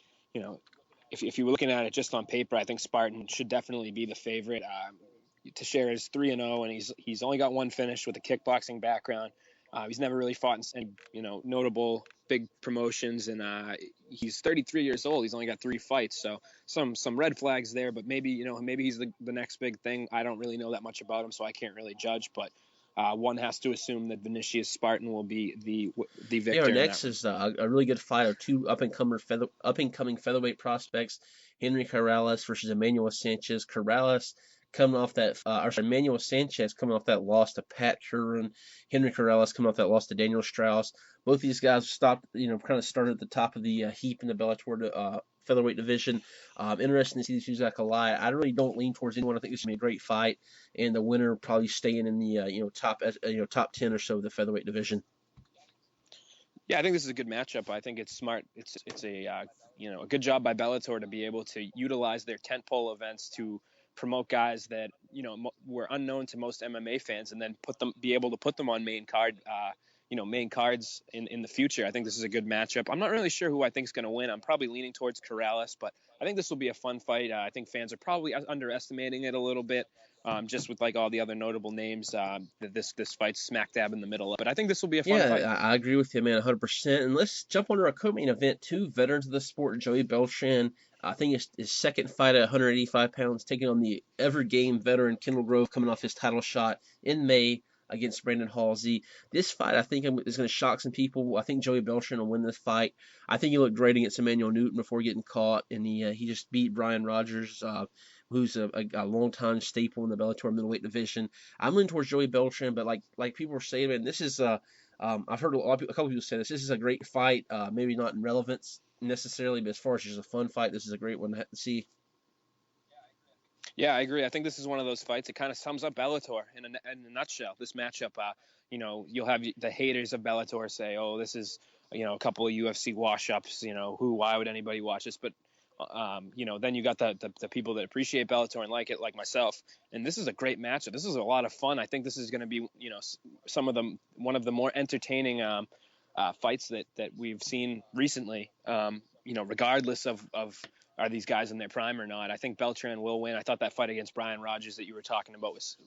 if you were looking at it just on paper, I think Spartan should definitely be the favorite. Teixeira is 3-0, and he's only got 1 finish with a kickboxing background. He's never really fought in notable big promotions, and he's 33 years old. He's only got 3 fights, so some red flags there. But maybe he's the next big thing. I don't really know that much about him, so I can't really judge. But one has to assume that Vinicius Spartan will be the victor. Yeah, our next is a really good fight of 2 up-and-coming featherweight prospects, Henry Corrales versus Emmanuel Sanchez. Corrales coming off that, Emmanuel Sanchez coming off that loss to Pat Curran. Henry Corrales coming off that loss to Daniel Strauss. Both these guys stopped, kind of started at the top of the heap in the Bellator featherweight division. Interesting to see these two guys collide. I really don't lean towards anyone. I think this is gonna be a great fight, and the winner probably staying in the top 10 or so of the featherweight division. Yeah, I think this is a good matchup. I think it's smart. It's a good job by Bellator to be able to utilize their tentpole events to promote guys that were unknown to most MMA fans, and then be able to put them on main cards in the future. I think this is a good matchup. I'm not really sure who I think is going to win. I'm probably leaning towards Corrales, but I think this will be a fun fight. I think fans are probably underestimating it a little bit, just with all the other notable names that this fight's smack dab in the middle of. But I think this will be a fun fight. Yeah, I agree with you, man, 100%. And let's jump on to our co-main event. 2 veterans of the sport, Joey Beltran. I think it's his second fight at 185 pounds, taking on the ever-game veteran Kendall Grove, coming off his title shot in May against Brandon Halsey. This fight, I think, is going to shock some people. I think Joey Beltran will win this fight. I think he looked great against Emmanuel Newton before getting caught, and he just beat Brian Rogers, who's a long-time staple in the Bellator middleweight division. I'm leaning towards Joey Beltran, but like people were saying, man, this is I've heard a couple people say this. This is a great fight. Maybe not in relevance necessarily, but as far as just a fun fight, this is a great one to see. Yeah, I agree. I think this is one of those fights. It kind of sums up Bellator in a nutshell. This matchup, you'll have the haters of Bellator say, "Oh, this is a couple of UFC wash-ups, why would anybody watch this? But, then you got the people that appreciate Bellator and like it, like myself. And this is a great matchup. This is a lot of fun. I think this is going to be, one of the more entertaining fights that we've seen recently, regardless of are these guys in their prime or not. I think Beltran will win. I thought that fight against Brian Rogers that you were talking about was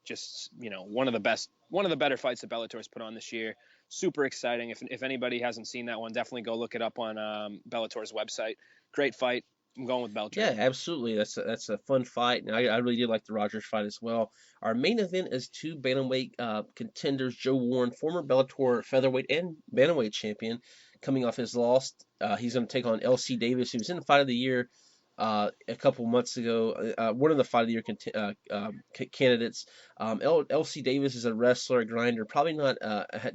just, one of the better fights that Bellator's put on this year. Super exciting. If anybody hasn't seen that one, definitely go look it up on Bellator's website. Great fight. I'm going with Beltran. Yeah, absolutely. That's a fun fight, and I really did like the Rogers fight as well. Our main event is two bantamweight contenders: Joe Warren, former Bellator featherweight and bantamweight champion, coming off his loss. He's going to take on LC Davis, who was in the Fight of the Year a couple months ago. One of the Fight of the Year candidates. LC Davis is a wrestler, a grinder. Probably not.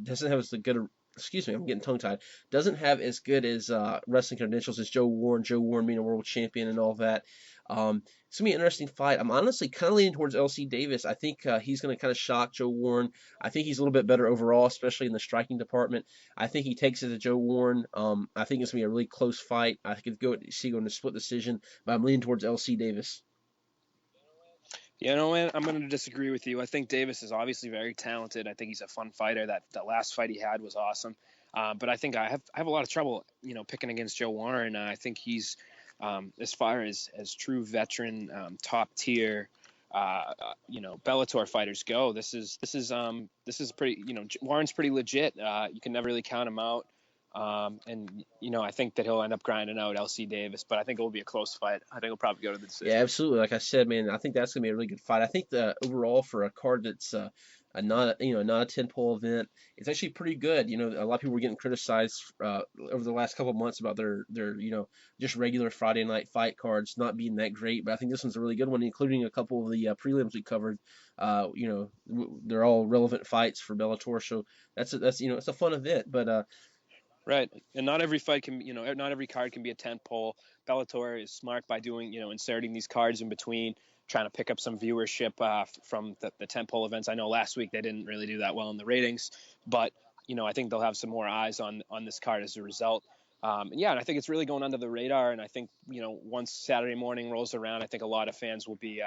Doesn't have as good. Excuse me, I'm getting tongue-tied. Doesn't have as good as wrestling credentials as Joe Warren. Joe Warren being a world champion and all that. It's gonna be an interesting fight. I'm honestly kind of leaning towards LC Davis. I think he's gonna kind of shock Joe Warren. I think he's a little bit better overall, especially in the striking department. I think he takes it to Joe Warren. I think it's gonna be a really close fight. I could go in a split decision, but I'm leaning towards LC Davis. Man, I'm going to disagree with you. I think Davis is obviously very talented. I think he's a fun fighter. That last fight he had was awesome. But I think I have a lot of trouble, picking against Joe Warren. I think he's, as far as true veteran, top tier, Bellator fighters go. This is pretty. Warren's pretty legit. You can never really count him out. I think that he'll end up grinding out LC Davis, but I think it will be a close fight. I think he'll probably go to the decision. Yeah, absolutely. Like I said, man, I think that's gonna be a really good fight. I think the overall for a card that's not a 10-pole event, it's actually pretty good. A lot of people were getting criticized over the last couple of months about their just regular Friday night fight cards not being that great. But I think this one's a really good one, including a couple of the prelims we covered. They're all relevant fights for Bellator, so that's it's a fun event. But right, and not every fight can, not every card can be a tent pole. Bellator is smart by doing, inserting these cards in between, trying to pick up some viewership from the tent pole events. I know last week they didn't really do that well in the ratings, but I think they'll have some more eyes on this card as a result. And I think it's really going under the radar. And I think once Saturday morning rolls around, I think a lot of fans will be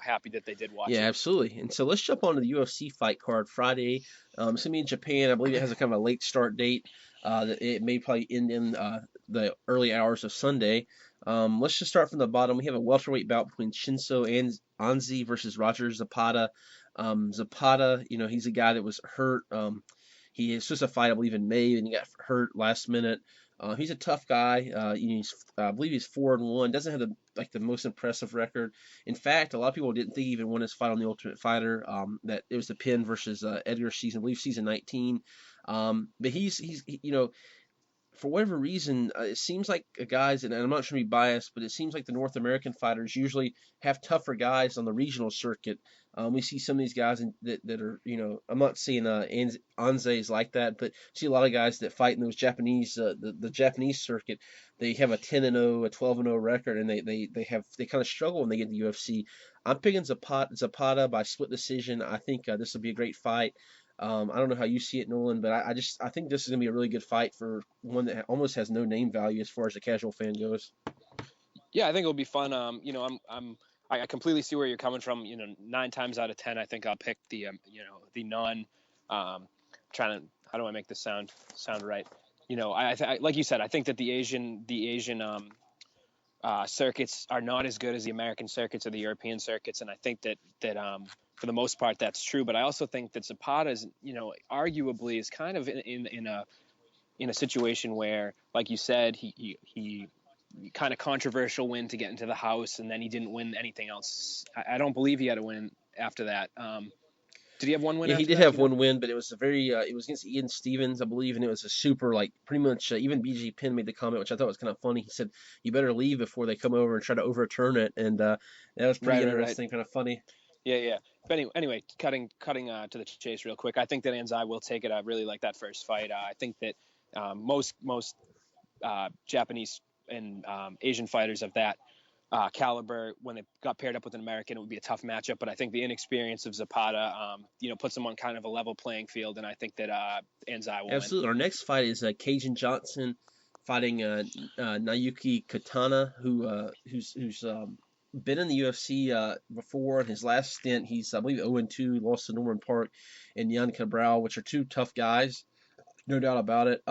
happy that they did watch it. Yeah, absolutely. And so let's jump on to the UFC fight card Friday. It's gonna be in Japan. I believe it has a kind of a late start date. It may probably end in the early hours of Sunday. Let's just start from the bottom. We have a welterweight bout between Shinso and Anzi versus Roger Zapata. Zapata, he's a guy that was hurt. He was supposed to fight, I believe, in May, and he got hurt last minute. He's a tough guy. I believe he's 4-1. Doesn't have the most impressive record. In fact, a lot of people didn't think he even won his fight on the Ultimate Fighter. That it was the Penn versus Edgar season, I believe season 19. But he's for whatever reason, it seems like guys, and I'm not trying to be biased, but it seems like the North American fighters usually have tougher guys on the regional circuit. We see some of these guys that are, I'm not saying Anze is like that, but see a lot of guys that fight in those Japanese, the Japanese circuit. They have a 10-0, a 12-0 record, and they kind of struggle when they get to the UFC. I'm picking Zapata by split decision. I think this will be a great fight. I don't know how you see it, Nolan, but I think this is gonna be a really good fight for one that almost has no name value as far as the casual fan goes. Yeah, I think it'll be fun. I completely see where you're coming from. 9 times out of 10, I think I'll pick the the non. How do I make this sound right? I like you said, I think that the Asian circuits are not as good as the American circuits or the European circuits, and I think that for the most part that's true. But I also think that Zapata is, arguably is kind of in a situation where, like you said, he kind of controversial win to get into the house, and then he didn't win anything else. I don't believe he had a win after that. Did he have one win? Yeah, he did have one win, but it was it was against Ian Stevens, I believe, and it was a super, pretty much, even BG Penn made the comment, which I thought was kind of funny. He said, "You better leave before they come over and try to overturn it," and that was pretty interesting, right. Kind of funny. Yeah. But anyway, cutting to the chase real quick. I think that Anzai will take it. I really like that first fight. I think that most Japanese and Asian fighters of that caliber. When they got paired up with an American, it would be a tough matchup. But I think the inexperience of Zapata, puts him on kind of a level playing field, and I think that Anzai will win. Absolutely. Our next fight is Cajun Johnson fighting Naoki Katana, who's been in the UFC before. In his last stint, he's I believe 0-2, lost to Norman Park and Yan Cabral, which are two tough guys, no doubt about it.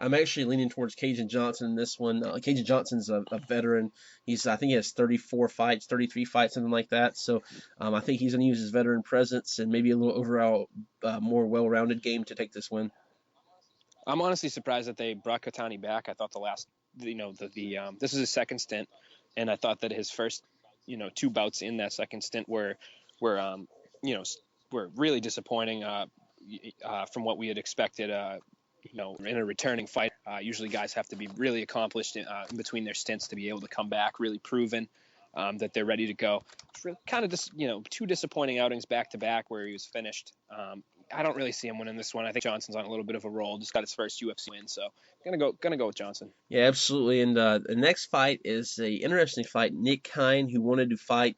I'm actually leaning towards Cajun Johnson in this one. Cajun Johnson's a veteran. I think he has 34 fights, 33 fights, something like that. So I think he's going to use his veteran presence and maybe a little overall more well-rounded game to take this win. I'm honestly surprised that they brought Katani back. I thought this is his second stint, and I thought that his first, two bouts in that second stint were really disappointing from what we had expected. In a returning fight, usually guys have to be really accomplished in between their stints to be able to come back, really proven that they're ready to go. Kind of just, two disappointing outings back to back where he was finished. I don't really see him winning this one. I think Johnson's on a little bit of a roll. Just got his first UFC win, so gonna go with Johnson. Yeah, absolutely. And the next fight is a interesting fight. Nick Kine, who wanted to fight.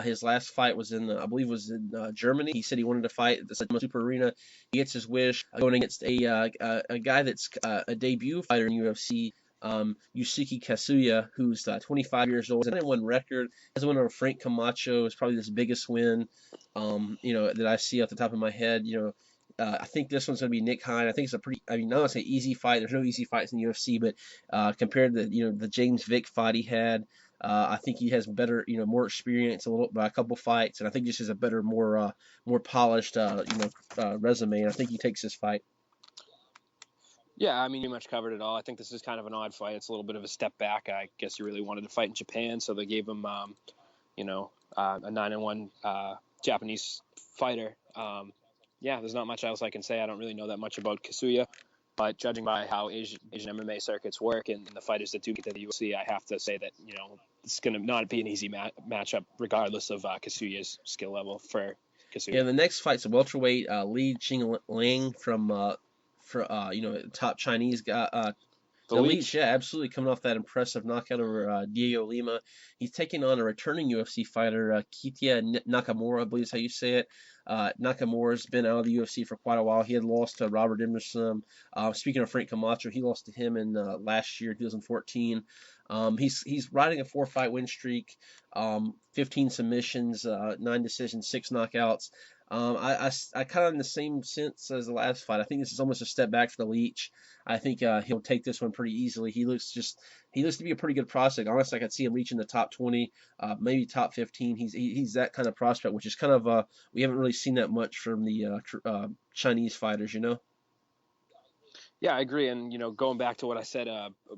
His last fight was I believe was in Germany. He said he wanted to fight at the Super Arena. He gets his wish, going against a guy that's a debut fighter in UFC, Yusuke Kasuya, who's 25 years old. Has a 9-1 record. Has a win over Frank Camacho. Is probably his biggest win, that I see off the top of my head. I think this one's going to be Nick Kine. I think it's not going to say easy fight. There's no easy fights in the UFC, but compared to the James Vick fight he had, I think he has better, more experience by a couple fights, and I think just has a better, more polished, resume. And I think he takes this fight. Yeah, I mean, you much covered it all. I think this is kind of an odd fight. It's a little bit of a step back. I guess he really wanted to fight in Japan, so they gave him, a 9-1 Japanese fighter. There's not much else I can say. I don't really know that much about Kasuya, but judging by how Asian MMA circuits work and the fighters that do get to the UFC, I have to say that, it's going to not be an easy matchup regardless of Kasuya's skill level for Kasuya. Yeah, the next fight's a welterweight, Li Jingliang from top Chinese guy. The Leech, yeah, absolutely, coming off that impressive knockout over Diego Lima. He's taking on a returning UFC fighter, Kitia Nakamura, I believe is how you say it. Nakamura's been out of the UFC for quite a while. He had lost to Robert Emerson. Speaking of Frank Camacho, he lost to him in last year, 2014. He's riding a 4-fight win streak, 15 submissions, 9 decisions, 6 knockouts. I kind of in the same sense as the last fight. I think this is almost a step back for the Leech. I think he'll take this one pretty easily. He looks to be a pretty good prospect. Honestly, I could see him reaching the top 20, maybe top 15. He's that kind of prospect, which is kind of we haven't really seen that much from the Chinese fighters, Yeah, I agree. And, going back to what I said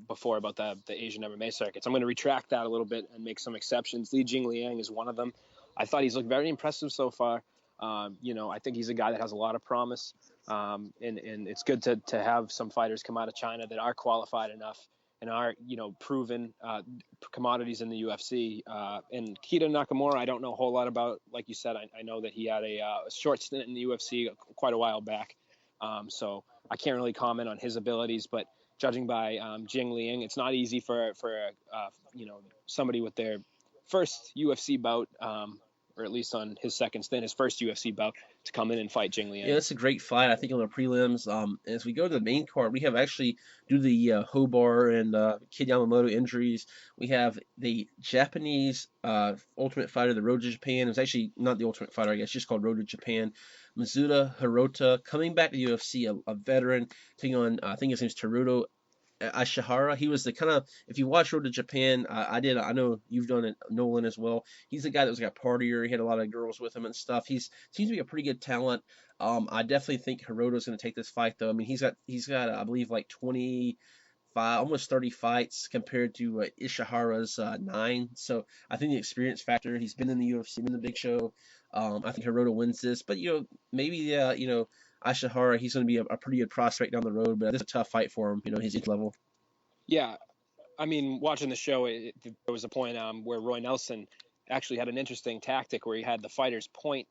before about the Asian MMA circuits, I'm going to retract that a little bit and make some exceptions. Li Jingliang is one of them. I thought he's looked very impressive so far. I think he's a guy that has a lot of promise. And it's good to have some fighters come out of China that are qualified enough and are, proven commodities in the UFC. And Kita Nakamura, I don't know a whole lot about. Like you said, I know that he had a short stint in the UFC quite a while back. So I can't really comment on his abilities, but judging by Jingliang, it's not easy for somebody with their first UFC bout, or at least on his second stint, his first UFC bout, to come in and fight Jingliang. Yeah, that's a great fight. I think on the prelims, as we go to the main card, we have actually, due to the Hobar and Kid Yamamoto injuries, we have the Japanese Ultimate Fighter, the Road to Japan. It's actually not the Ultimate Fighter, I guess, just called Road to Japan. Mizuta Hirota coming back to the UFC, a veteran, taking on, I think his name's Teruto Ashihara. He was the kind of, if you watch Road to Japan, I know you've done it, Nolan, as well. He's the guy that was like a partier. He had a lot of girls with him and stuff. Seems to be a pretty good talent. I definitely think Hiroto's going to take this fight, though. I mean, he's got I believe like 25, almost 30 fights compared to Ishihara's 9. So I think the experience factor. He's been in the UFC, been in the big show. I think Hirota wins this, but maybe Ashihara, he's going to be a pretty good prospect down the road, but it's a tough fight for him, his age level. Yeah, I mean, watching the show, there was a point where Roy Nelson actually had an interesting tactic where he had the fighters point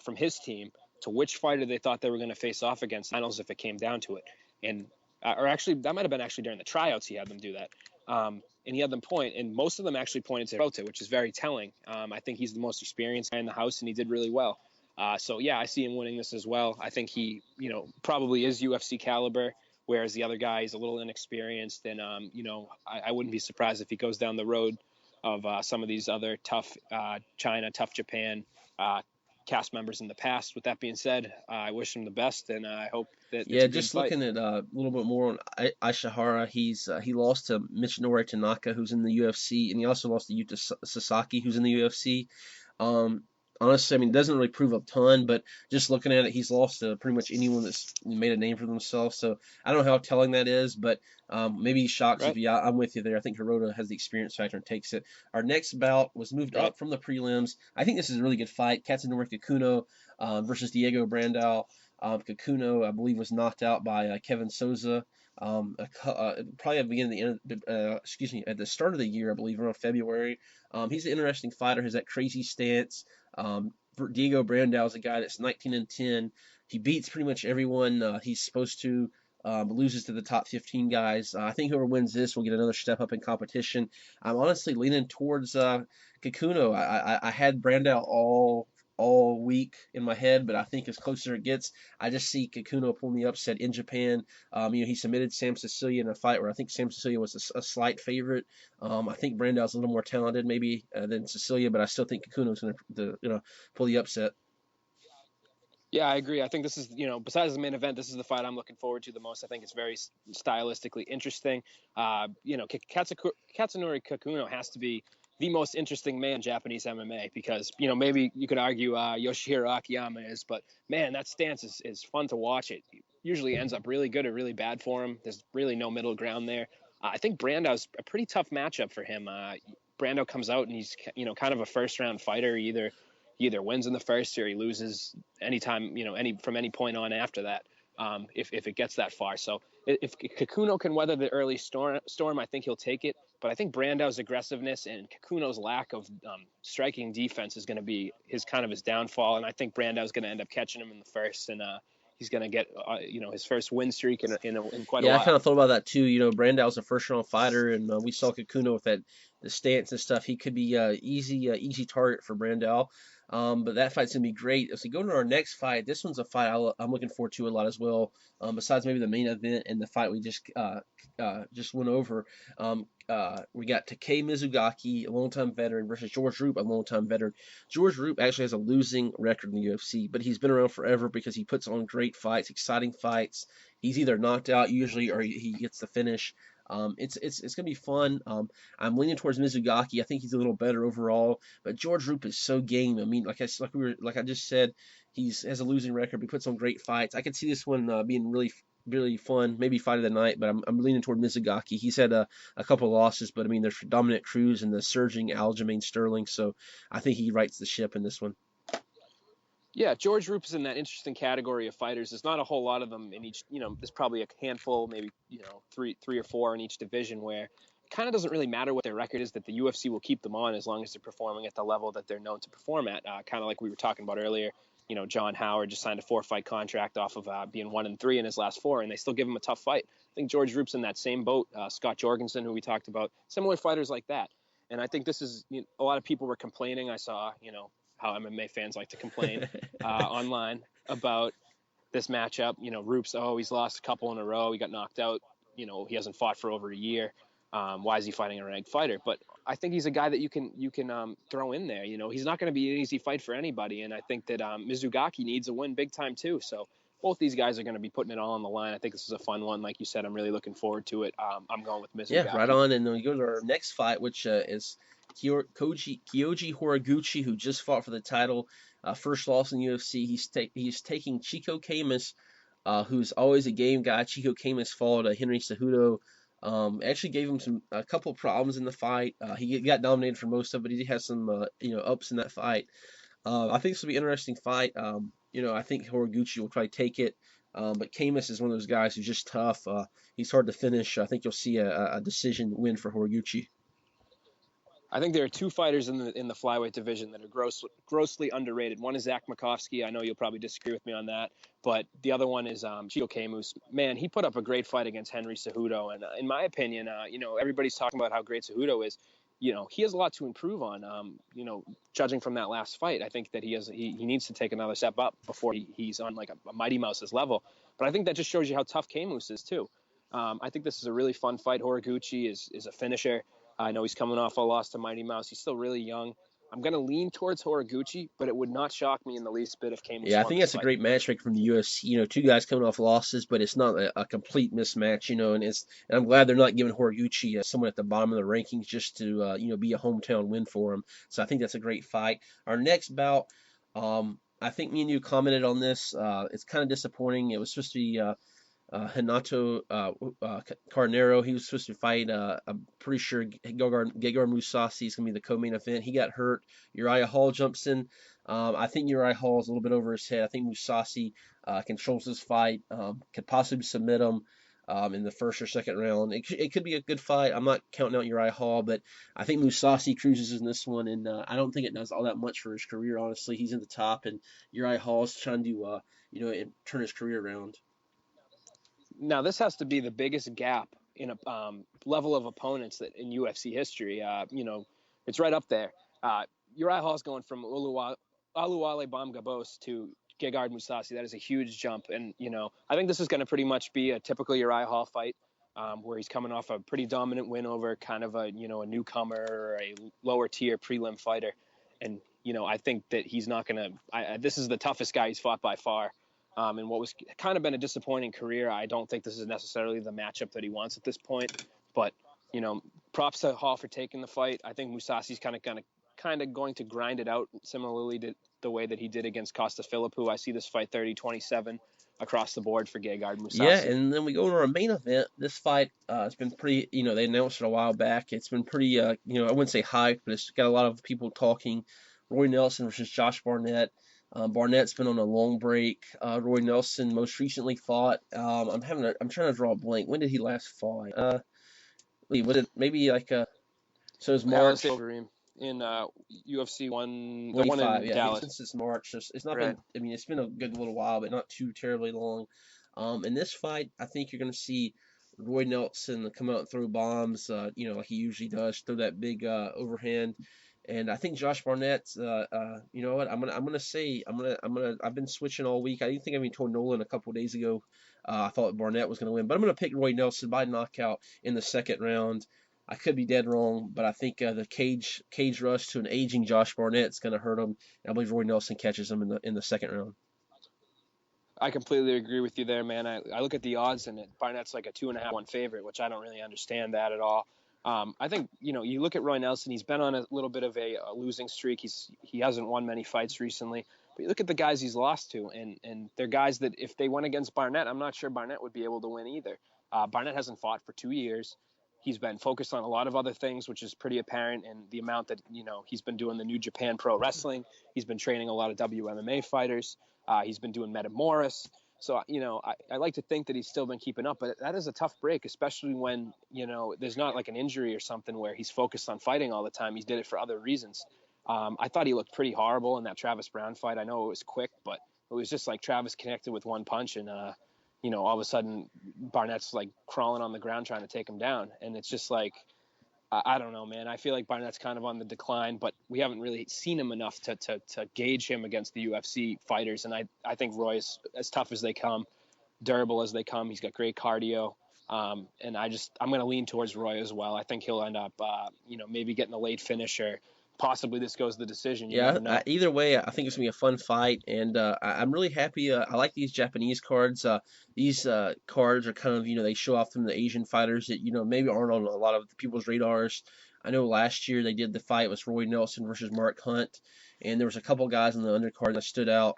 from his team to which fighter they thought they were going to face off against finals if it came down to it. And or actually, that might have been actually during the tryouts he had them do that. And he had them point, and most of them actually pointed to Hirota, which is very telling. I think he's the most experienced guy in the house, and he did really well. So yeah, I see him winning this as well. I think he, probably is UFC caliber, whereas the other guy is a little inexperienced. And I wouldn't be surprised if he goes down the road of some of these other tough China, tough Japan cast members in the past. With that being said, I wish him the best, and I hope that it's Yeah, a good just fight. looking at a little bit more on Ishihara, he lost to Michinori Tanaka, who's in the UFC, and he also lost to Yuta Sasaki, who's in the UFC. Um, Honestly, I mean, it doesn't really prove a ton, but just looking at it, he's lost to pretty much anyone that's made a name for themselves. So I don't know how telling that is, but maybe he shocks if Right, yeah, I'm with you there. I think Hirota has the experience factor and takes it. Our next bout was moved right. up from the prelims. I think this is a really good fight. Katsunori Kikuno versus Diego Brandao. Kikuno, I believe, was knocked out by Kevin Souza. Probably at the beginning of the end, at the start of the year, I believe, around February. He's an interesting fighter. Has that crazy stance. Diego Brandao is a guy that's 19-10. He beats pretty much everyone he's supposed to. Loses to the top 15 guys. I think whoever wins this will get another step up in competition. I'm honestly leaning towards Kikuno. I had Brandao all week in my head, but I think as closer it gets, I just see Kikuno pulling the upset in Japan. He submitted Sam Sicilia in a fight where I think Sam Sicilia was a slight favorite. I think Brando's a little more talented maybe than Sicilia, but I still think Kikuno's going to pull the upset. Yeah, I agree. I think this is, besides the main event, this is the fight I'm looking forward to the most. I think it's very stylistically interesting. Katsunori Kikuno has to be the most interesting man in Japanese MMA because, maybe you could argue Yoshihiro Akiyama is, but man, that stance is fun to watch. It usually ends up really good or really bad for him. There's really no middle ground there. I think Brandau's a pretty tough matchup for him. Brandao comes out and he's, kind of a first round fighter. He either wins in the first or he loses anytime, from any point on after that, if it gets that far. So if Kikuno can weather the early storm, I think he'll take it. But I think Brando's aggressiveness and Kikuno's lack of striking defense is going to be his downfall. And I think Brando's going to end up catching him in the first, and he's going to get his first win streak in quite a Yeah, I kind while. of thought about that too. Brandau's a first round fighter, and we saw Kikuno with the stance and stuff. He could be easy target for Brandau. But that fight's gonna be great. As we go to our next fight, this one's a fight I'm looking forward to a lot as well. Besides maybe the main event and the fight we just went over, we got Takei Mizugaki, a longtime veteran, versus George Roop, a longtime veteran. George Roop actually has a losing record in the UFC, but he's been around forever because he puts on great fights, exciting fights. He's either knocked out usually or he gets the finish. It's gonna be fun. I'm leaning towards Mizugaki. I think he's a little better overall, but George Roop is so game. I mean, like I just said, has a losing record. He puts on great fights. I could see this one being really fun. Maybe fight of the night, but I'm leaning toward Mizugaki. He's had a couple of losses, but I mean, there's Dominic Cruz and the surging Aljamain Sterling, so I think he rights the ship in this one. Yeah, George Roop is in that interesting category of fighters. There's not a whole lot of them in each. There's probably a handful, maybe three or four in each division where it kind of doesn't really matter what their record is. That the UFC will keep them on as long as they're performing at the level that they're known to perform at. Kind of like we were talking about earlier. John Howard just signed a 4-fight contract off of being 1-3 in his last 4, and they still give him a tough fight. I think George Roop's in that same boat. Scott Jorgensen, who we talked about, similar fighters like that. And I think this is a lot of people were complaining. I saw how MMA fans like to complain online about this matchup. Roop's, he's lost a couple in a row. He got knocked out. He hasn't fought for over a year. Why is he fighting a ranked fighter? But I think he's a guy that you can throw in there. He's not going to be an easy fight for anybody. And I think that Mizugaki needs a win big time too. So both these guys are going to be putting it all on the line. I think this is a fun one. Like you said, I'm really looking forward to it. I'm going with Mizugaki. Yeah, right on. And then we go to our next fight, which is Kyoji Horiguchi, who just fought for the title. First loss in UFC. He's taking Chico Camus, who's always a game guy. Chico Camus fought Henry Cejudo. Actually gave him a couple problems in the fight. He got dominated for most of it, but he did have some ups in that fight. I think this will be an interesting fight. I think Horiguchi will try to take it. But Camus is one of those guys who's just tough. He's hard to finish. I think you'll see a decision win for Horiguchi. I think there are two fighters in the flyweight division that are grossly underrated. One is Zach Makovsky. I know you'll probably disagree with me on that, but the other one is Chito Camus. Man, he put up a great fight against Henry Cejudo, and in my opinion, everybody's talking about how great Cejudo is. He has a lot to improve on. Judging from that last fight, I think that he needs to take another step up before he's on like a Mighty Mouse's level. But I think that just shows you how tough Camus is too. I think this is a really fun fight. Horiguchi is a finisher. I know he's coming off a loss to Mighty Mouse. He's still really young. I'm going to lean towards Horiguchi, but it would not shock me in the least bit if Camus Yeah, I won think this that's a fight. great matchmaker from the UFC. Two guys coming off losses, but it's not a complete mismatch. And I'm glad they're not giving Horiguchi someone at the bottom of the rankings just to be a hometown win for him. So I think that's a great fight. Our next bout, I think me and you commented on this. It's kind of disappointing. It was supposed to be Hinato Carnero. He was supposed to fight. I'm pretty sure Gegard Mousasi is going to be the co-main event. He got hurt. Uriah Hall jumps in. I think Uriah Hall is a little bit over his head. I think Mousasi controls this fight. Could possibly submit him in the first or second round. It could be a good fight. I'm not counting out Uriah Hall, but I think Mousasi cruises in this one, and I don't think it does all that much for his career. Honestly, he's in the top, and Uriah Hall is trying to turn his career around. Now, this has to be the biggest gap in a level of opponents that in UFC history. It's right up there. Uriah Hall's going from Oluwale Bamgabos to Gegard Mousasi. That is a huge jump. And, I think this is going to pretty much be a typical Uriah Hall fight where he's coming off a pretty dominant win over kind of a newcomer or a lower tier prelim fighter. And, I think that he's not going to – this is the toughest guy he's fought by far. And what was kind of been a disappointing career. I don't think this is necessarily the matchup that he wants at this point. But, props to Hall for taking the fight. I think Mousasi's kind of going to grind it out similarly to the way that he did against Costa Philippou. I see this fight 30-27 across the board for Gegard Mousasi. Yeah, and then we go to our main event. This fight has been pretty, they announced it a while back. It's been pretty, I wouldn't say hyped, but it's got a lot of people talking. Roy Nelson versus Josh Barnett. Barnett's been on a long break. Roy Nelson most recently fought. I'm trying to draw a blank. When did he last fight? Was it maybe like so it's March in UFC 1, the one in yeah, Dallas. Since it's March, it's not right. been. I mean, it's been a good little while, but not too terribly long. In this fight, I think you're going to see Roy Nelson come out and throw bombs. Like he usually does, throw that big overhand. And I think Josh Barnett, you know what? I've been switching all week. I didn't think I even told Nolan a couple of days ago. I thought Barnett was going to win, but I'm going to pick Roy Nelson by knockout in the second round. I could be dead wrong, but I think the cage rush to an aging Josh Barnett is going to hurt him. And I believe Roy Nelson catches him in the second round. I completely agree with you there, man. I look at the odds, and Barnett's like a 2.5-1 favorite, which I don't really understand that at all. I think, you look at Roy Nelson, he's been on a little bit of a losing streak. He hasn't won many fights recently. But you look at the guys he's lost to, and they're guys that if they went against Barnett, I'm not sure Barnett would be able to win either. Barnett hasn't fought for 2 years. He's been focused on a lot of other things, which is pretty apparent in the amount that, he's been doing the New Japan Pro Wrestling. He's been training a lot of WMMA fighters. He's been doing Metamoris. So, I like to think that he's still been keeping up, but that is a tough break, especially when, there's not like an injury or something where he's focused on fighting all the time. He did it for other reasons. I thought he looked pretty horrible in that Travis Brown fight. I know it was quick, but it was just like Travis connected with one punch and, all of a sudden Barnett's like crawling on the ground trying to take him down. And it's just like, I don't know, man. I feel like Barnett's kind of on the decline, but we haven't really seen him enough to gauge him against the UFC fighters. And I think Roy's as tough as they come, durable as they come. He's got great cardio. And I'm going to lean towards Roy as well. I think he'll end up, maybe getting a late finish or possibly this goes to the decision. Either way, I think it's going to be a fun fight. And I'm really happy. I like these Japanese cards. These cards are kind of, they show off some of the Asian fighters that, maybe aren't on a lot of people's radars. I know last year they did the fight with Roy Nelson versus Mark Hunt. And there was a couple guys in the undercard that stood out.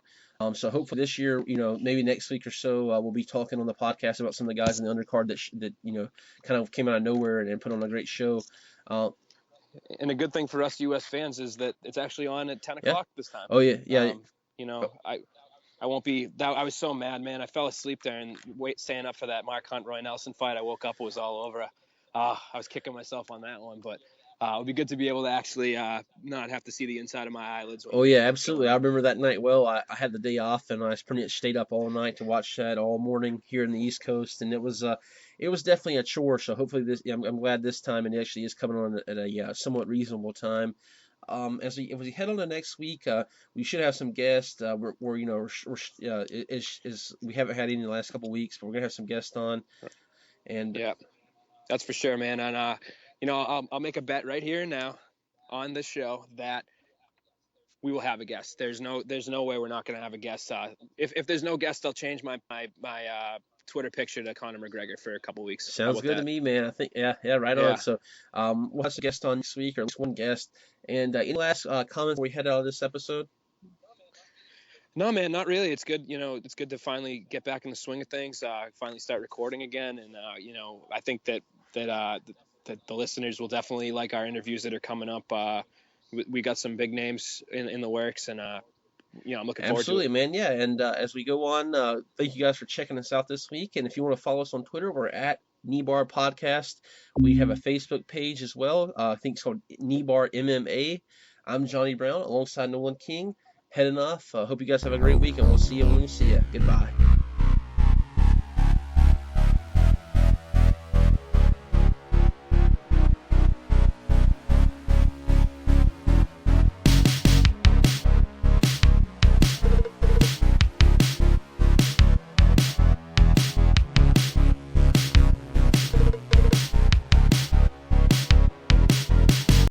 So hopefully this year, maybe next week or so, we'll be talking on the podcast about some of the guys in the undercard that kind of came out of nowhere and put on a great show. And a good thing for us U.S. fans is that it's actually on at 10 o'clock this time. Oh, yeah. I won't be – I was so mad, man. I fell asleep there and staying up for that Mark Hunt-Roy Nelson fight. I woke up, it was all over. I was kicking myself on that one. But it would be good to be able to actually not have to see the inside of my eyelids. Oh yeah, absolutely. I remember that night well. I had the day off, and I pretty much stayed up all night to watch that all morning here in the East Coast, and it was definitely a chore. So hopefully I'm glad this time it actually is coming on at a somewhat reasonable time. As we head on to next week, we should have some guests. We're you know is we haven't had any in the last couple weeks, but we're gonna have some guests on, and Yeah, that's for sure, man. And I'll make a bet right here and now on this show that we will have a guest. There's no way we're not going to have a guest. If there's no guest, I'll change my Twitter picture to Conor McGregor for a couple weeks. sounds good to me, man. I think yeah, right on. Yeah. So we'll have a guest on next week, or at least one guest. And any last comments before we head out of this episode? No, man, not really. It's good. It's good to finally get back in the swing of things. Finally start recording again, and I think that the listeners will definitely like our interviews that are coming up. We got some big names in the works, and I'm looking forward Absolutely, to it. man. Yeah, and as we go on, thank you guys for checking us out this week. And if you want to follow us on Twitter, we're at Kneebar Podcast. We have a Facebook page as well. I think it's called Kneebar MMA. I'm Johnny Brown alongside Nolan King. Heading off. Hope you guys have a great week, and we'll see you when we see you. Goodbye.